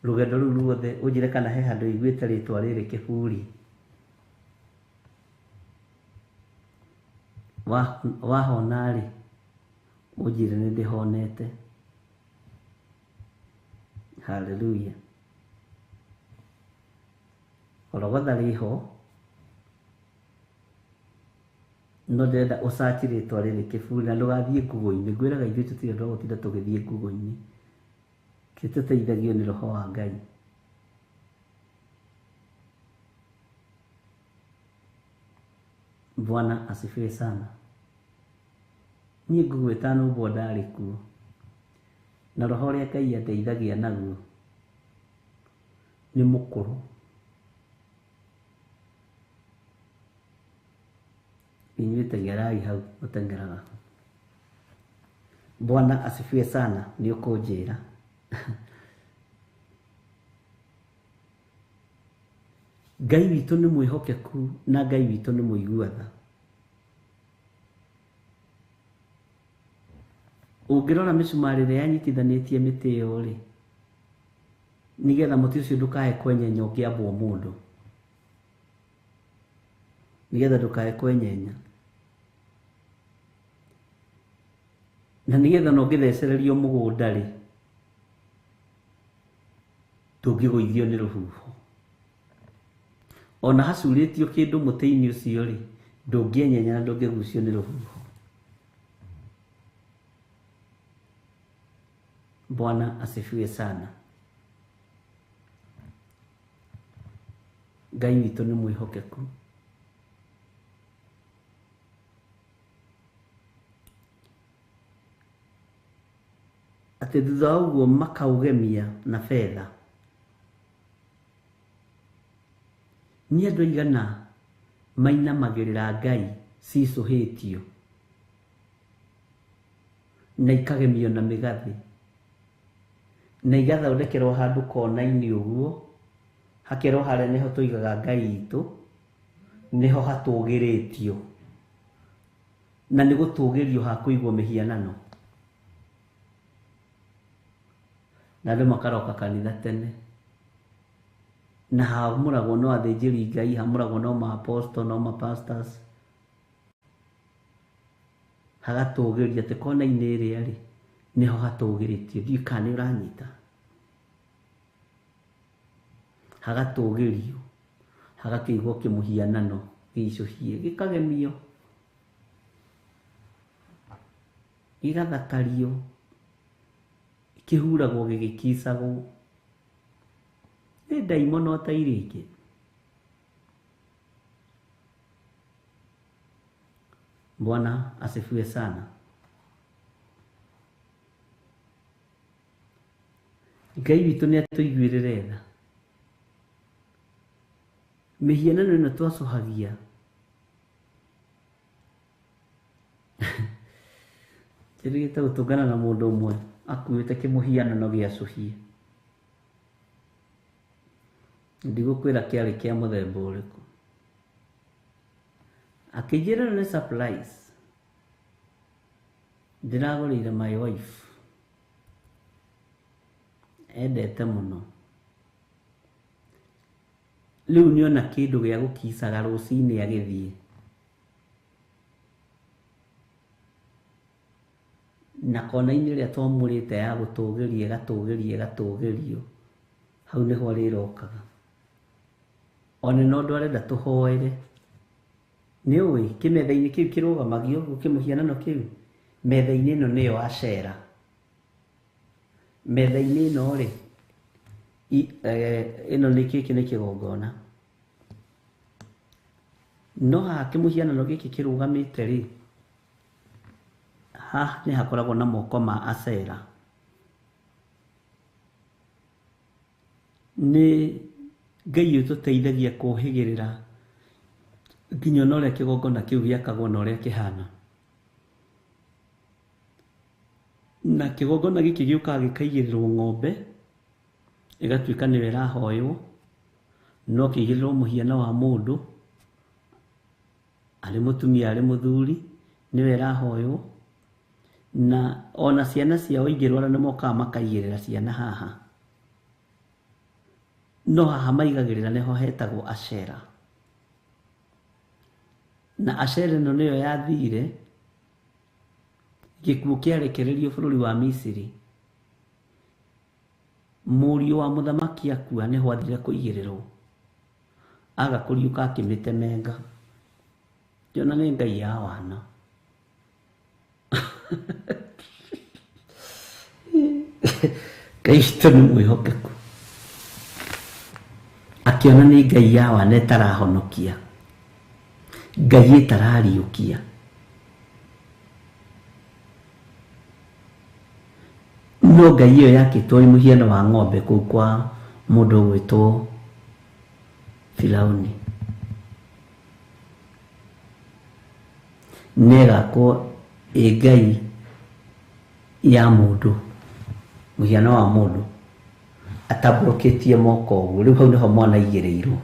rũgendo rũu ruothe, ũnjĩre kana he handũ ũiguĩte rĩtwa rĩrĩ kĩburi. Wahona rĩ, ũnjĩre nĩ ndĩhonete. Hallelujah. Orogotha rĩho, no ndĩrenda ũcaci rĩtwa rĩrĩ kĩburi, na ndũgathiĩ Google-inĩ. Ngwĩraga ithuĩ tũtirĩ andũ a gũtinda tũgĩthiĩ Google-inĩ. Tũteithagio nĩ Roho wa Ngai. Bwana asifiwe sana. Niĩ ngũgwĩta nũmbwo ndarĩ kuo, na Roho ũrĩa Ngai andeithagia naguo nĩ mũkũrũ. Inyuĩ tengerai hau mũtengeraga. Bwana asifiwe sana. Nĩ ũkũnjĩra. Ngai witũ nĩ mwĩhokeku na Ngai witũ nĩ mũiguatha. Ũngĩrora mĩcumarĩ ĩrĩa yanyitithanĩtie mĩtĩ ĩyo rĩ, nĩgetha mũtĩ ũcio ndũkae kwenyenya ũkĩambwo mũndũ, nĩgetha ndũkae kwenyenya, na nĩgetha no ngĩthecererio mũgũnda rĩ, ndũngĩgũithio nĩ rũhuho. Ona hacurĩtio kĩndũ mũtĩ-inĩ ũcio rĩ, ndũngĩenyenya na ndũngĩgucio nĩ rũhuho. Bwana asifiwe sana. Ngai witũ nĩ mwĩhokeku. Atĩ thutha wa ũguo makaugemia na betha. Nĩ andũ aigana mainamagĩrĩra Ngai cicũhĩtio na ikagemio na mĩgathĩ, na igathondekerwo handũ kona-inĩ ũguo, hakerwo harĩa nĩho tũigaga Ngai itũ, nĩho hatũgĩrĩtio, na nĩ gũtũgĩrio ha kũigwo mĩhianano. Na andũ makaroka kanitha tene, na hamũragwo no athĩnjĩri Ngai, hamũragwo no ma-apostle, no ma-pastors, hagatũgĩria atĩ kona-inĩ ĩrĩa rĩ, nĩho hatũgĩrĩtio. Ndiũĩ kana nĩ ũranyita. Hagatũgĩrio, hagakĩigwo kĩmũhianano gĩicũhie, gĩkagemio, gĩgathakario, kĩhuragwo gĩgĩkicagwo nĩ ndaimono ta iria ingĩ. Bwana asifiwe sana. Ngai witũ nĩ atũiguĩrĩre tha. Mĩhianano ĩno twacohagia kĩrĩa gĩtagũtũngana na mũndũ ũmwe akuĩte kĩmũhianano gĩa cũhie. Ndigũkwĩra kĩarĩ kĩa mũthemba ũrĩkũ. Akĩnjĩra nĩ surprise ndĩragũrĩire my wife, endete mũno. Rĩu nĩona kĩndũ gĩa gũkicaga rũcinĩ agĩthiĩ, na kona-inĩ ĩrĩa twamũrĩte ya gũtũgĩria ĩgatũgĩrio, hau nĩho rĩrokaga. Ona no andũ arenda tũhoere, nĩũĩ kĩmetha-inĩ kĩu kĩrũgamagio ũguo kĩmũhianano kĩu, metha-inĩ ĩno nĩyo Ashera. Metha-inĩ ĩno rĩ, ĩno nĩ kĩkĩ nĩ kĩgongona, no haha kĩmũhianano gĩkĩ kĩrũgamĩte rĩ, haha nĩ hakoragwo na moko ma Ashera. Nĩ Ngai ũtũteithagia kũhĩgĩrĩra nginya na ũrĩa kĩgongona kĩu gĩakagwo na ũrĩa kĩhana. Na kĩgongona gĩkĩ gĩũkaga gĩkaigĩrĩrwo ng'ombe, ĩgatuĩka nĩyo ĩrahoywo, no kĩigĩrĩrwo mũhiano wa mũndũ, arĩ mũtumia arĩ mũthuri, nĩwe ĩrahoywo, na ona ciana ciao ingĩrwara nĩ mokaga makaigĩrĩra ciana haha. No haha maigagĩrĩra nĩho hetagwo Ashera. Na Ashera ĩno nĩyo yathire, gĩkuũ kĩarekererio bũrũri wa Misiri. Mũriũ wa mũthamaki akua nĩho athire kũigĩrĩrwo, aga kũriũka akĩmĩtemenga. Ngĩona nĩ Ngai ya wana. Ngai witũ nĩ mwĩhokeku. Akĩona nĩ Ngai ya wana ĩtarahonokia, Ngai ĩtarariũkia. No Ngai ĩyo yakĩtwo ĩ mũhiano wa ng'ombe kũu kwa mũndũ ũgwĩtwo Firaũni, negakwo ĩ Ngai ya mũndũ, mũhiano wa mũndũ atambũrũkĩtie moko ũguo. Rĩu hau nĩho mwana aigĩrĩirwo,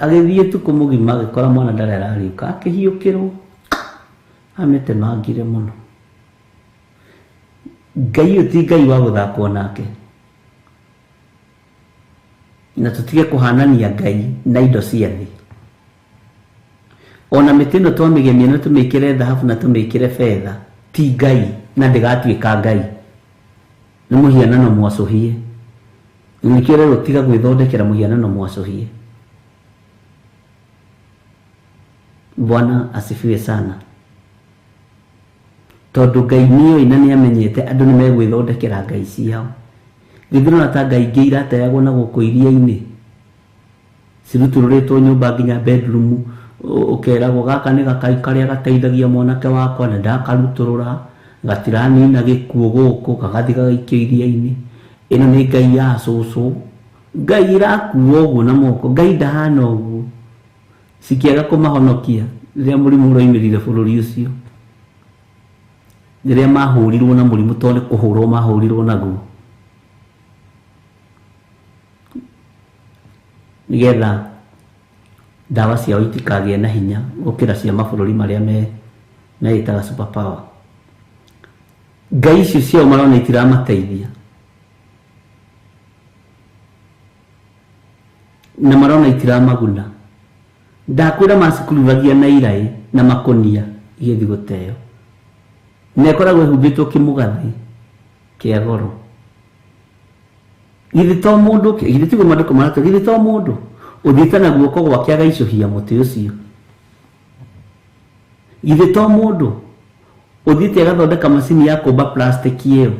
agĩthiĩ tukũ mũgima agĩkora mwana ndarĩ arariũka, akĩhiũkĩrwo, amĩtemangire mũno. Ngai ũyũ ti Ngai wa gũthakwo nake, na tũtige kũhanania Ngai na indo cia thĩ. Ona mĩtĩ ĩno twamĩgemia na tũmĩkĩre thahabu na tũmĩkĩre betha, ti Ngai na ndĩgatuĩka Ngai, nĩ mũhianano mwacũhie. Nĩkĩo rĩu tiga gwĩthondekera mũhianano mwacũhie. Bwana asifiwe sana. Tondũ Ngai nĩoĩ na nĩamenyete andũ nĩ megwĩthondekera ngai ciao. Githirona ta ngai ingĩ irateagwo na gũkũ iria-inĩ, cirutũrũrĩtwo nyũmba nginya bedroom, ũkeragwo gaka nĩ gakai karĩa gateithagia mwanake wakwa na ndakarutũrũra, gatiranina gĩkuũ gũkũ, gagathiĩ gagaikio iria-inĩ. Ĩno nĩ ngai ya cũcũ. Ngai irakuo ũguo na moko, Ngai ndahana ũguo, cikĩaga kũmahonokia rĩrĩa mũrimũ ũroimĩrire bũrũri ũcio, rĩrĩa mahũrirwo na mũrimũ, tondũ nĩ kũhũrwo mahũrirwo naguo, nĩgetha ndawa ciao itikagĩe na hinya gũkĩra cia mabũrũri marĩa meĩtaga super power. Ngai icio ciao marona itiramateithia, na marona itiramaguna. Ndakwĩra macikurugagia na iraĩ na makonia igĩthiĩ gũteo, na ĩkoragwo ĩhumbĩtwo kĩmũgathĩ kĩa goro. Githĩ to mũndũ, githĩ tiguo maandĩko maratwĩra, githĩ to mũndũ ũthiĩte na guoko gwake agaicũhia mũtĩ ũcio? Githĩ to mũndũ ũthiĩte agathondeka macini ya kũmba plastic ĩyo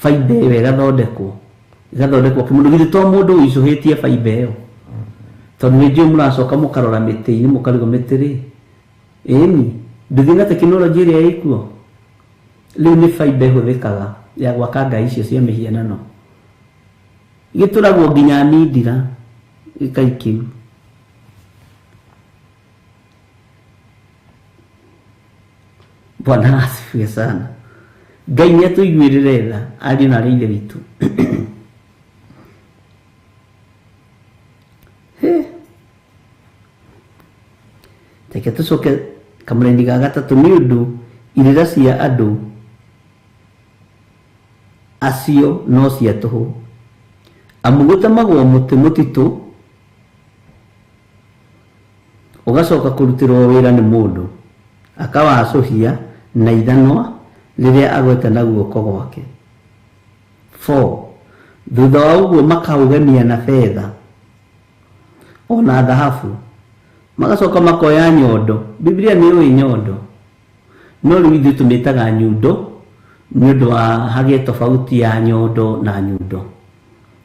Fiber ĩyo ĩgathondekwo kĩmundu githĩ to mũndũ ũicũhĩtie fiber ĩyo tondũ nĩ njũĩ mũracoka mũkarora mĩtĩ-inĩ mũkarigwo mĩtĩ rĩ ĩni ndũthiĩ na tekinoronjĩ ĩrĩa ĩkuo rĩu nĩ fiber ĩhũthĩkaga ya gwaka ngai icio cia mĩhianano gĩtũragwo nginya mindira gĩkai kĩu. Bwana asifiwe sana. Ngai nĩ atũiguĩrĩre tha ariũ na arĩ ithe witũ. Reke tũcoke kamũra-inĩ ga gatatũ nĩ ũndũ irĩra cia andũ acio no cia tũhũ amu gũtemagwo mũtĩ mũtitũ ũgacoka kũrutĩrwo wĩra nĩ mũndũ akawacũhia na ithanwa rĩrĩa agwete na guoko gwake. 4. Thutha wa ũguo makaũgemia na betha ona thahabu magacoka makoya nyondo. Biblia nĩ yũĩ nyondo no rĩu ithuĩ tũmĩtaga nyundo nĩ ũndũ wa hagĩe tofauti ya nyondo na nyundo.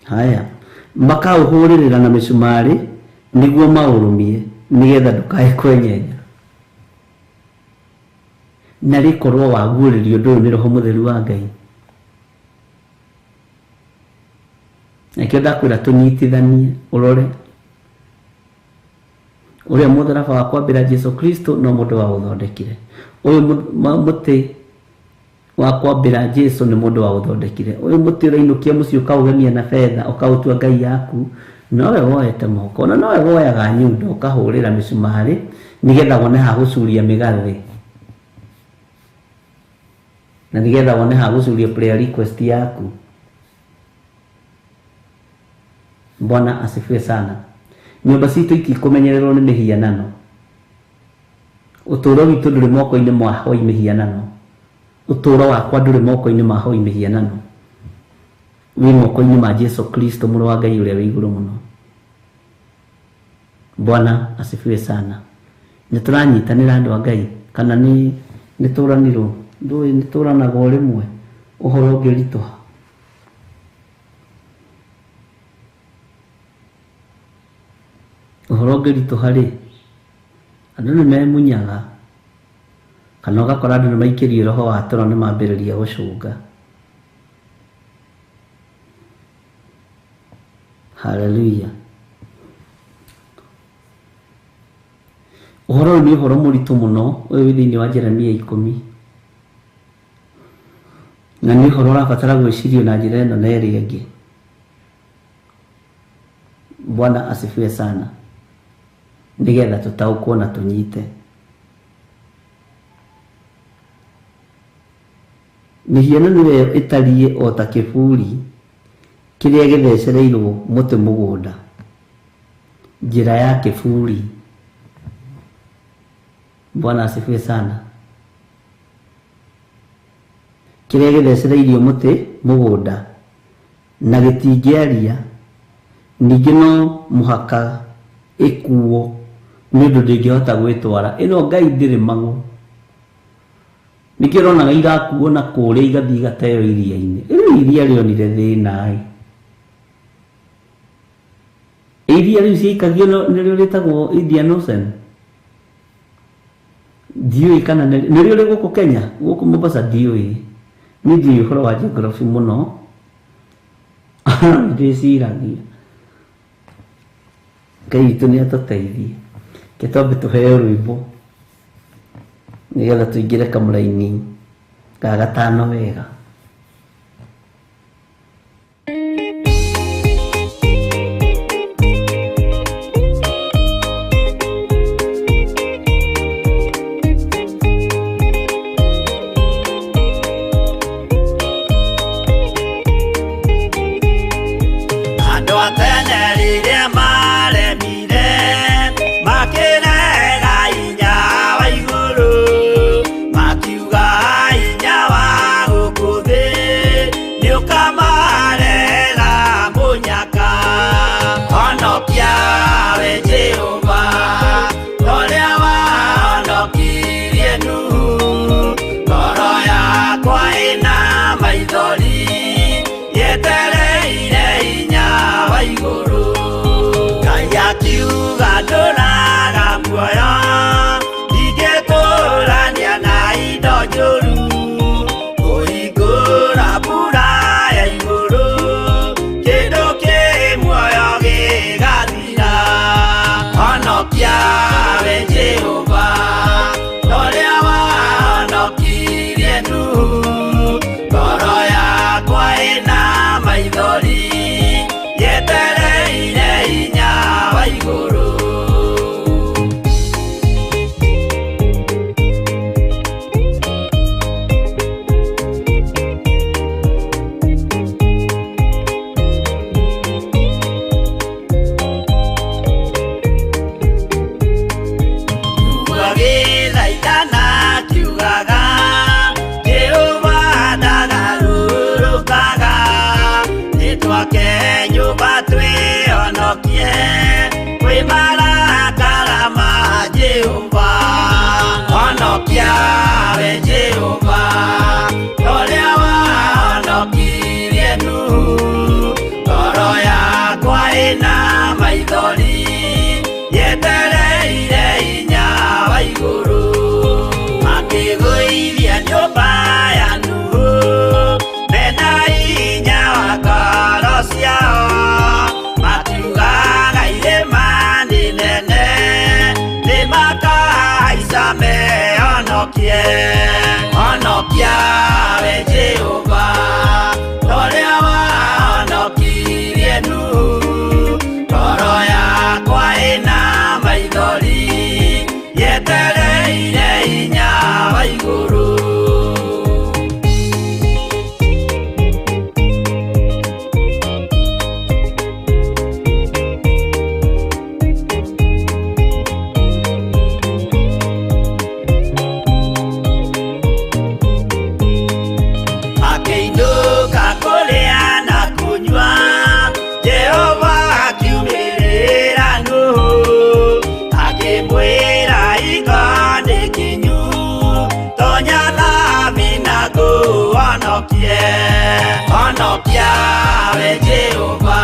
Haya makaũhũrĩrĩra na mĩcumarĩ nĩguo maũrũmie nĩgetha ndũkae kwenyenya. Na rĩkorwo waguũrĩrio ũndũ ũyũ nĩ Roho Mũtheru wa Ngai. Nakĩo ndakwĩra tũnyitithanie ũrore ũrĩa mũtharaba wa kwambĩra Jesu Kristo no mũndũ wa ũthondekire. Ũyũ mũtĩ wa kwambĩra Jesu nĩ mũndũ wa ũthondekire. Ũyũ mũtĩ ũrainũkia mũciĩ ũkaũgemia na betha ũkaũtua ngai yaku nowe woete moko na nowe woyaga nyundo ũkahũrĩra mĩcumarĩ nĩgetha wone ha gũcuria mĩgathĩ na nĩgetha wone ha gũcuria prayer request yaku. Bwana asifiwe sana. Nyũmba citũ itikũmenyererwo nĩ mĩhianano. Ũtũũro witũ ndũrĩ moko-inĩ ma hoi mĩhianano. Ũtũũro wakwa ndũrĩ moko-inĩ ma hoi mĩhianano. Wĩ moko-inĩ ma Jesu Kristo mũrũ wa Ngai ũrĩa wĩ igũrũ mũno. Bwana asifiwe sana. Nĩtũranyitanĩra andũ a Ngai kana nĩ tũranirwo ndũĩ nĩ tũranaga o rĩmwe ũhoro ũngĩritũha. Ũhoro ũngĩritũha rĩ andũ nĩ memunyaga kana ũgakora andũ nĩ maikĩrio roho wa toro nĩ mambĩrĩria gũcũnga. Hallelujah. Ũhoro nĩ ũhoro mũritũ mũno ũyũ thĩinĩ wa Jeremia 10 na nĩ ũhoro ũrabatara gwĩcirio na njĩra ĩno na ĩrĩa ĩngĩ. Bwana asifiwe sana. Nĩgetha tũtaũkwo na tũnyite. Mĩhianano ĩyo ĩtariĩ o ta kĩburi kĩrĩa gĩthecereirwo mũtĩ mũgũnda. Njĩra ya kĩburi. Bwana asifiwe sana. Kĩrĩa gĩthecereirio mũtĩ mũgũnda na gĩtingĩaria ningĩ no mũhaka ĩkuo nĩ ũndũ ndĩngĩhota gwĩtwara. Ĩno Ngai ndĩrĩ mang'ũ. Nĩkĩo ũronaga irakuo na kũrĩa igathiĩ igateo iria-inĩ. Rĩu iria rĩonire thĩna. Iria rĩu ciaikagio nĩrĩo rĩtagwo Indian Ocean. Ndiũĩ kana nĩrĩo rĩ gũkũ Kenya gũkũ Mombasa ndiũĩ. Niĩ ndiũĩ ũhoro wa geography mũno. Ndĩciragia Ngai witũ nĩ atũteithie. Kĩtombe tũheo rwĩmbo nĩgetha tũingĩre kamũra-inĩ ga gatano wega. Makiuga inya wa gũkũ guoya ndingĩtũrania na indo njũru kũhingũra mbura ya igũrũ kĩndũ kĩ muoyo gĩgathira honokia we Jehova ũrĩa wahonokirie Nuhu ngoro yakwa ĩna maithori yetereire hinya wa igũrũ nyũmba twĩhonokie kwĩ marakara ma Jehova honokia we Jehova ũrĩa wahonokirie Nuhu ngoro yakwa ĩna maithori yetereire hinya wa igũrũ akĩgũithia nyũmba ya Nuhu mena hinya wa ngoro ciao makiugaga irĩma nĩ nene nĩmakahaica mehonokie honokia we Jehova ũrĩa wahonokirie Nuhu ngoro yakwa ĩna maithori yetereire hinya wa igũrũ honokia we Jehova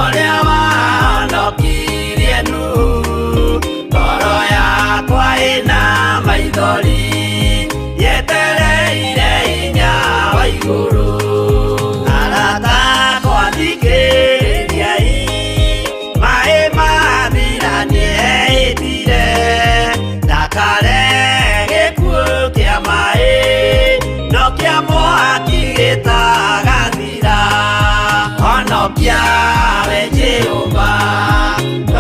ũrĩa wahonokirie Nuhu ngoro yakwa ĩna maithori yetereire hinya wa igũrũ arata akwa thikĩrĩriai maĩ mathira nĩehĩtire ndakare gĩkuũ kĩa maĩ no kĩa mwaki gĩtagathira honokia we Jehova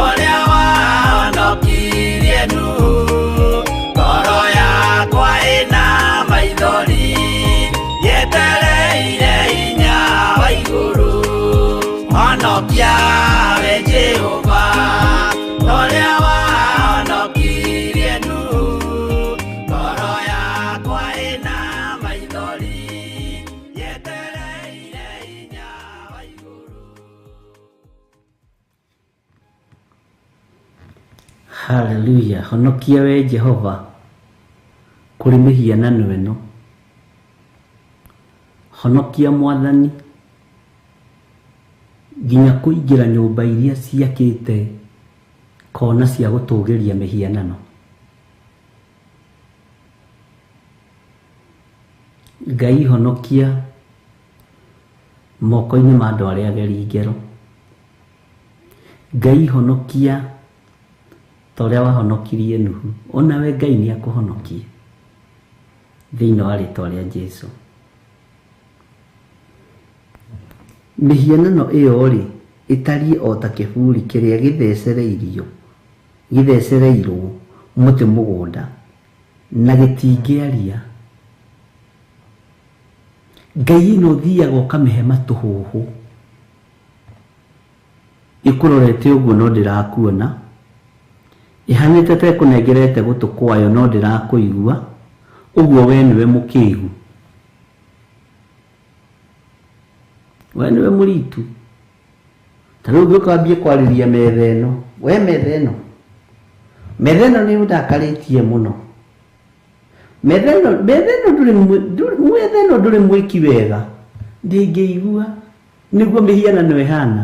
ũrĩa wahonokirie Nuhu ngoro yakwa ĩna maithori yetereire hinya wa igũrũ honokia we Jehova ũrĩa wahonokirie Nuhu ngoro yakwa ĩna maithori yetereire hinya wa igũrũ. Haleluya. Honokia we Jehova kũrĩ mĩhianano ĩno honokia Mwathani nginya kũingĩra nyũmba iria ciakĩte kona cia gũtũgĩria mĩhianano Ngai honokia moko-inĩ ma andũ arĩa ageri ngero Ngai honokia ta ũrĩa wahonokirie Nuhu onawe Ngai nĩ akũhonokie thĩinĩ wa rĩĩtwa rĩa Jesũ mĩhianano ĩyo rĩ ĩtariĩ o ta kĩburi kĩrĩa gĩthecereirwo mũtĩ mũgũnda na gĩtingĩaria Ngai ĩno ũthiaga ũkamĩhe matũhũhũ ĩkũrorete ũguo no ndĩrakuona ĩhanĩte ta ĩkũnengerete gũtũ kwayo no ndĩrakũigua ũguo we nĩwe mũkĩigu we nĩwe mũritu ta rĩu ũngĩkambie kwarĩria metha ĩno we metha ĩno nĩ ũndakarĩtie mũno metha ĩno ndũrĩ mwĩki wega ndĩngĩigua nĩguo mĩhianano ĩhana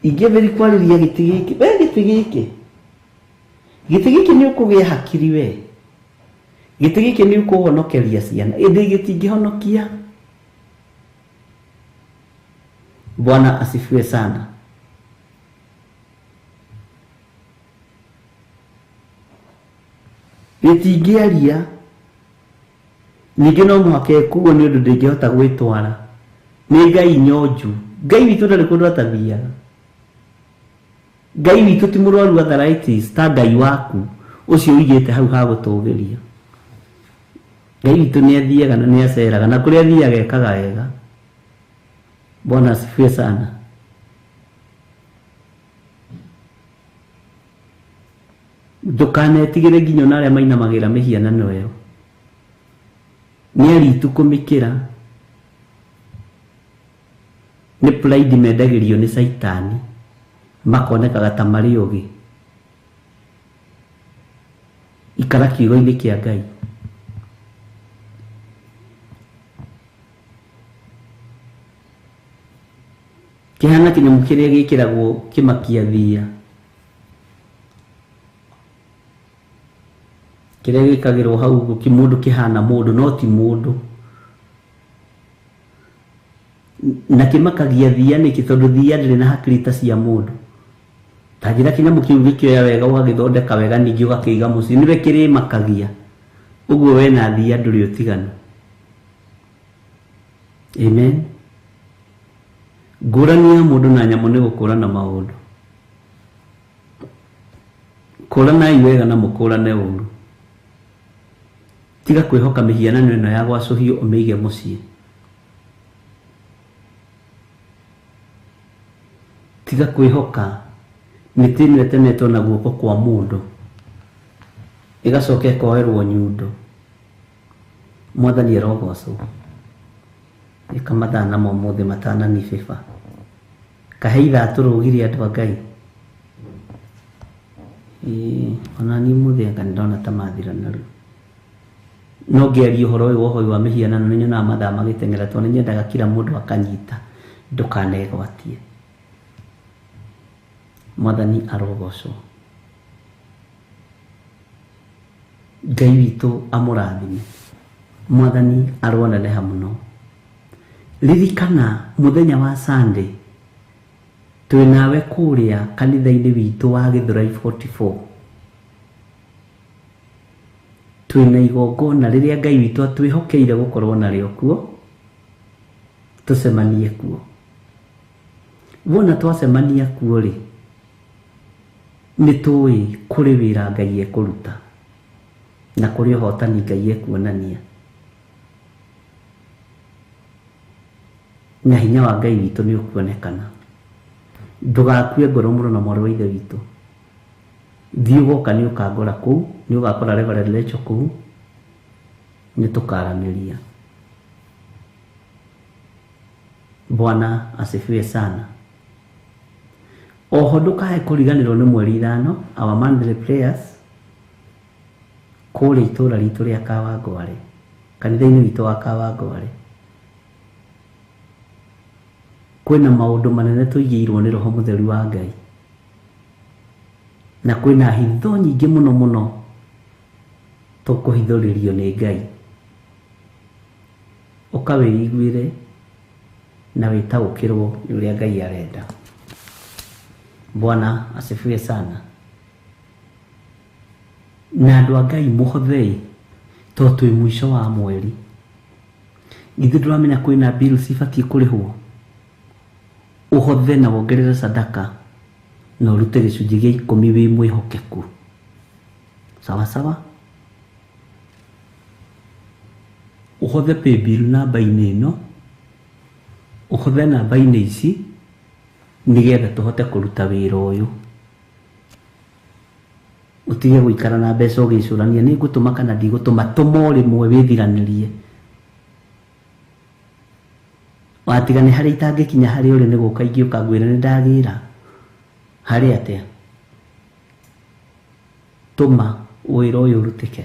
ingĩtheri kwarĩria gĩtĩ gĩkĩ gĩtĩ gĩkĩ nĩ ũkũgĩa hakiri we, gĩtĩ gĩkĩ nĩ ũkũhonokeria ciana, ĩndĩ gĩtingĩhonokia. Bwana asifiwe sana. Gĩtingĩaria, ningĩ no mũhaka ĩkuo nĩ ũndũ ndĩngĩhota gwĩtwara. Nĩ Ngai nyonju. Ngai witũ ndarĩ kũndũ atathiaga. Ngai witũ ti mũrwaru arthritis ta Ngai waku ũcio ũigĩte hau ha gũtũgĩria. Ngai witũ nĩ athiaga na nĩ aceraga, na kũrĩa athiaga ekaga wega. Bwana asifiwe sana. Ndũkanetigĩre nginya na arĩa mainamagĩra mĩhianano ĩyo. Nĩ aritũ kũmĩkĩra. Nĩ pride mendagĩrio nĩ Saitani, makonekaga ta marĩ ũgĩ. Ikara kiugo-inĩ kĩa Ngai. Kĩhana kĩnyamũ kĩrĩa gĩkĩragwo kĩmakia thia, kĩrĩa gĩkagĩrwo hau ũguo, mũndũ kĩhana mũndũ no ti mũndũ, na kĩmakagia thia nĩkĩ, tondũ thia ndĩrĩ na hakiri ta cia mũndũ. Ta njĩra kĩnyamũ kĩu gĩkĩoya wega ũgagĩthondeka wega, ningĩ ũgakĩiga mũciĩ, nĩwe kĩrĩmakagia. Ũguo we na thia ndũrĩ ũtiganu. Amen. Ngũrani ya mũndũ na nyamũ nĩ gũkũrana maũndũ. Kũranai wega na mũkũrane ũru. Tiga kwĩhoka mĩhianano ĩno ya gwacũhio ũmĩige mũciĩ. Tiga kwĩhoka mĩtĩ ĩno ĩtemetwo na guoko kwa mũndũ ĩgacoka ĩkoerwo nyundo. Mwathani arogocwo. Ĩka mathaa namo ũmũthĩ matananibĩba. Kahe ithaa tũrũgire andũ a Ngai. Ona niĩ mũthĩ anga nĩndona ta mathira narua. No ngĩaria ũhoro ũyũ wa ũhoi wa mĩhianano nĩ nyonaga mathaa magĩteng'era, tondũ nĩ nyendaga kila mũndũ akanyita, ndũkanegwatie. Mwathani arogocwo. Ngai witũ amũrathime. Mwathani aroneneha mũno. Ririkana mũthenya wa Sunday twĩ nawe kũrĩa kanitha-inĩ witũ wa Gĩthũrai 44. Twĩ na igongona rĩrĩa Ngai witũ atwĩhokeire gũkorwo narĩo kuo, tũcemanie kuo. Wona twacemania kuo rĩ, nĩtũĩ kũrĩ wĩra Ngai ekũruta na kũrĩ ũhotani Ngai ekuonania. Na hinya wa Ngai witũ nĩ ũkuonekana. Ndũgakue ngoro mũno na mwarĩ wa ithe witũ. Thiĩ ũgoka nĩ ũkangora kũu, nĩ ũgakora Reverend Lecho kũu, nĩ tũkaranĩria. Bwana asifiwe sana. Oho ndũkae kũriganĩrwo nĩ mweri 5 our monthly prayers kũrĩa itũra ritũ rĩa Kawangware, kanitha-inĩ witũ wa Kawangware. Kwĩna maũndũ manene tũigĩirwo nĩ Roho Mũtheru wa Ngai, na kwĩna hitho nyingĩ mũno mũno tũkũhithũrĩrio nĩ Ngai. Ũka wĩiguĩre na wĩtaũkĩrwo nĩ ũrĩa Ngai arenda. Bwana asifiwe sana. Na andũ a Ngai mũhothei, tondũ twĩ mũico wa mweri. Githĩ ndũramenya kwĩna bills ibatiĩ kũrĩhwo? Ũhothe na wongerere sadaka na ũrute gĩcunjĩ gĩa 10 wĩ mwĩhokeku. Sawa sawa? Ũhothe pay bill namba-inĩ ĩno, ũhothe namba-inĩ ici, nĩgetha tũhote kũruta wĩra ũyũ. Ũtige gũikara na mbeca ũgĩcũrania nĩ ngũtũma kana ndigũtũma, tũma o rĩmwe wĩthiranĩrie. Watiga nĩ harĩa itangĩkinya harĩa ũrĩ nĩ gũka ingĩ ũkangwĩra nĩ ndagĩra. Harĩa atĩa? Tũma wĩra ũyũ ũrutĩke.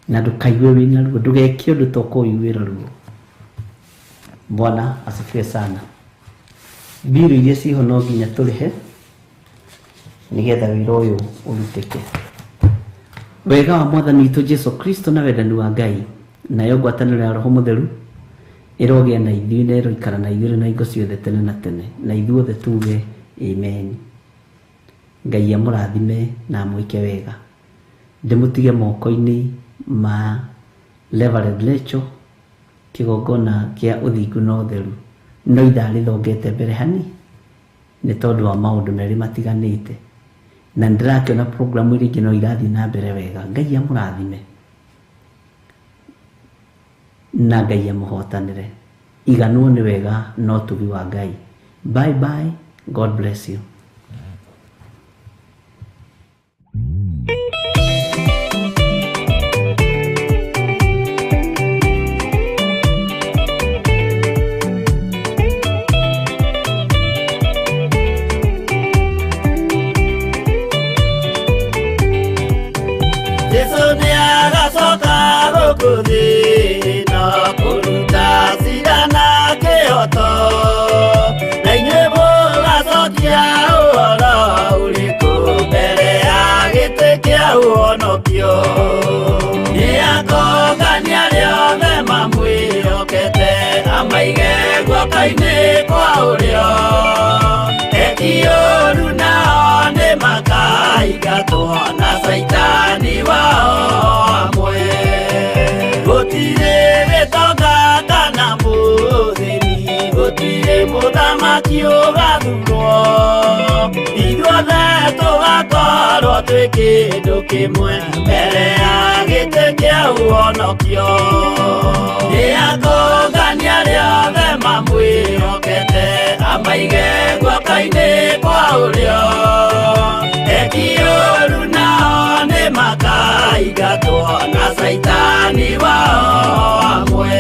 Na ndũkaigue wĩna ruo, ndũgeke ũndũ ta ũkũiguĩra ruo. Bwana asifiwe sana. Biru iria ciho no nginya tũrĩhe nigetha wĩra ũyũ ũrutĩke. Wega wa Mwathani witũ Jesu Kristo na wendani wa Ngai nayo ngwatanĩro ya Roho Mũtheru ĩrogĩa na ithuĩ na ĩroikara na ithuĩ na hingo ciothe tene na tene, na ithuothe tuge amen. Ngai amũrathime na amwĩke wega. Ndĩmũtige moko-inĩ ma Reverend Rachel, kĩgongona kĩa ũthingu na ũtheru no ithaa rĩthongete mbere hani nĩ tondũ wa maũndũ merĩ matiganĩte, na ndĩrakĩona program iria ingĩ no irathiĩ na mbere wega. Ngai amũrathime na Ngai amũhotanĩre. Iganwo nĩ wega no tugi wa Ngai. Bye bye, God bless you. Kaine kwa ulio Ekioru nao ni makaigatwo na saitani wao amwe. Gutire gĩtonga kana mũthĩni, gutire mũthamaki ũgathurwo, ithuothe tũgakorwo twĩ kĩndũ kĩmwe mbere ya gĩtĩ kĩa ũhonokio. Nĩatũngania rĩothe mamwĩhokete, amaige guoko-inĩ kwa ũrĩo. Ekioru nao nĩ makaigatwo na saitani wao amwe.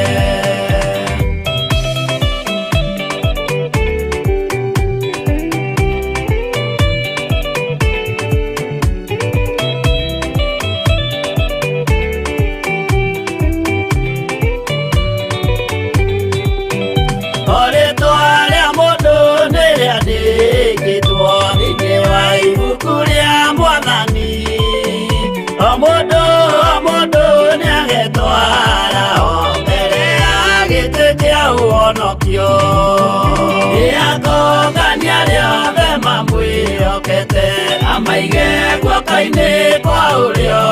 Nĩatũngania rĩothe mamwĩhokete, amaige guoko-inĩ kwa ũrĩo.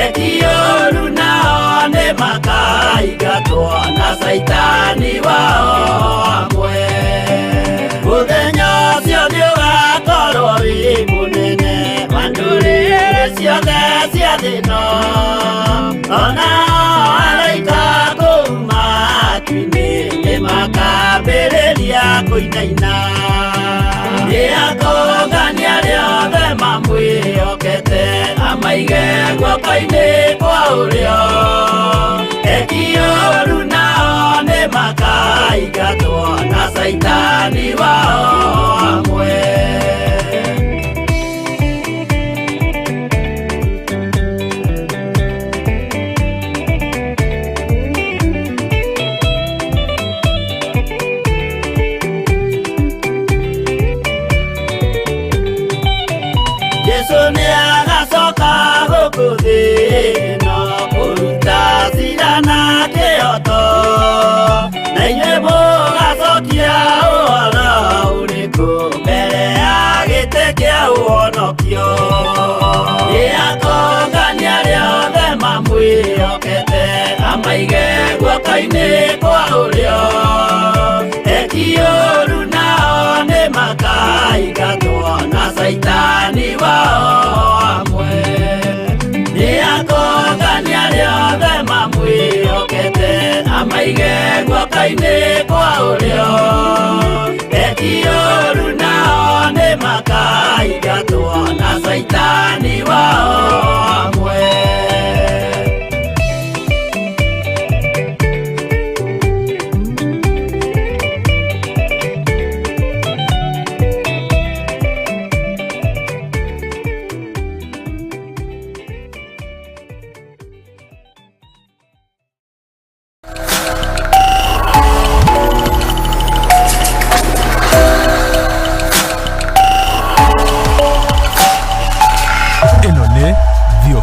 Ekioru nao nĩ makaigatwo na saitani wao amwe. Mũthenya ũcio nĩũgakorwo wĩ mũnene wa ndũrĩrĩ ciothe cia thĩ ĩno, onao araika kũu matu-inĩ nĩmakambĩrĩria kũinaina. Nĩatũngania rĩothe mamwĩhokete, amaige guoko-inĩ kwa ũrĩo. Ekioru nao nĩ makaigatwo na saitani wao amwe. Nĩatũngania rĩothe mamwĩhokete, amaige guoko-inĩ kwa ũrĩo. Ekioru nao nĩ makaigatwo na saitani wao amwe. Nĩatũngania rĩothe mamwĩhokete, amaige guoko-inĩ kwa ũrĩo. Ekioru nao nĩ makaigatwo na saitani wao amwe.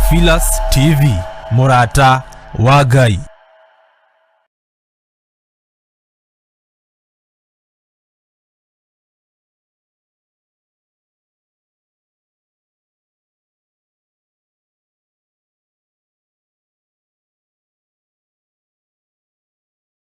Theophilus TV, Murata wa Ngai.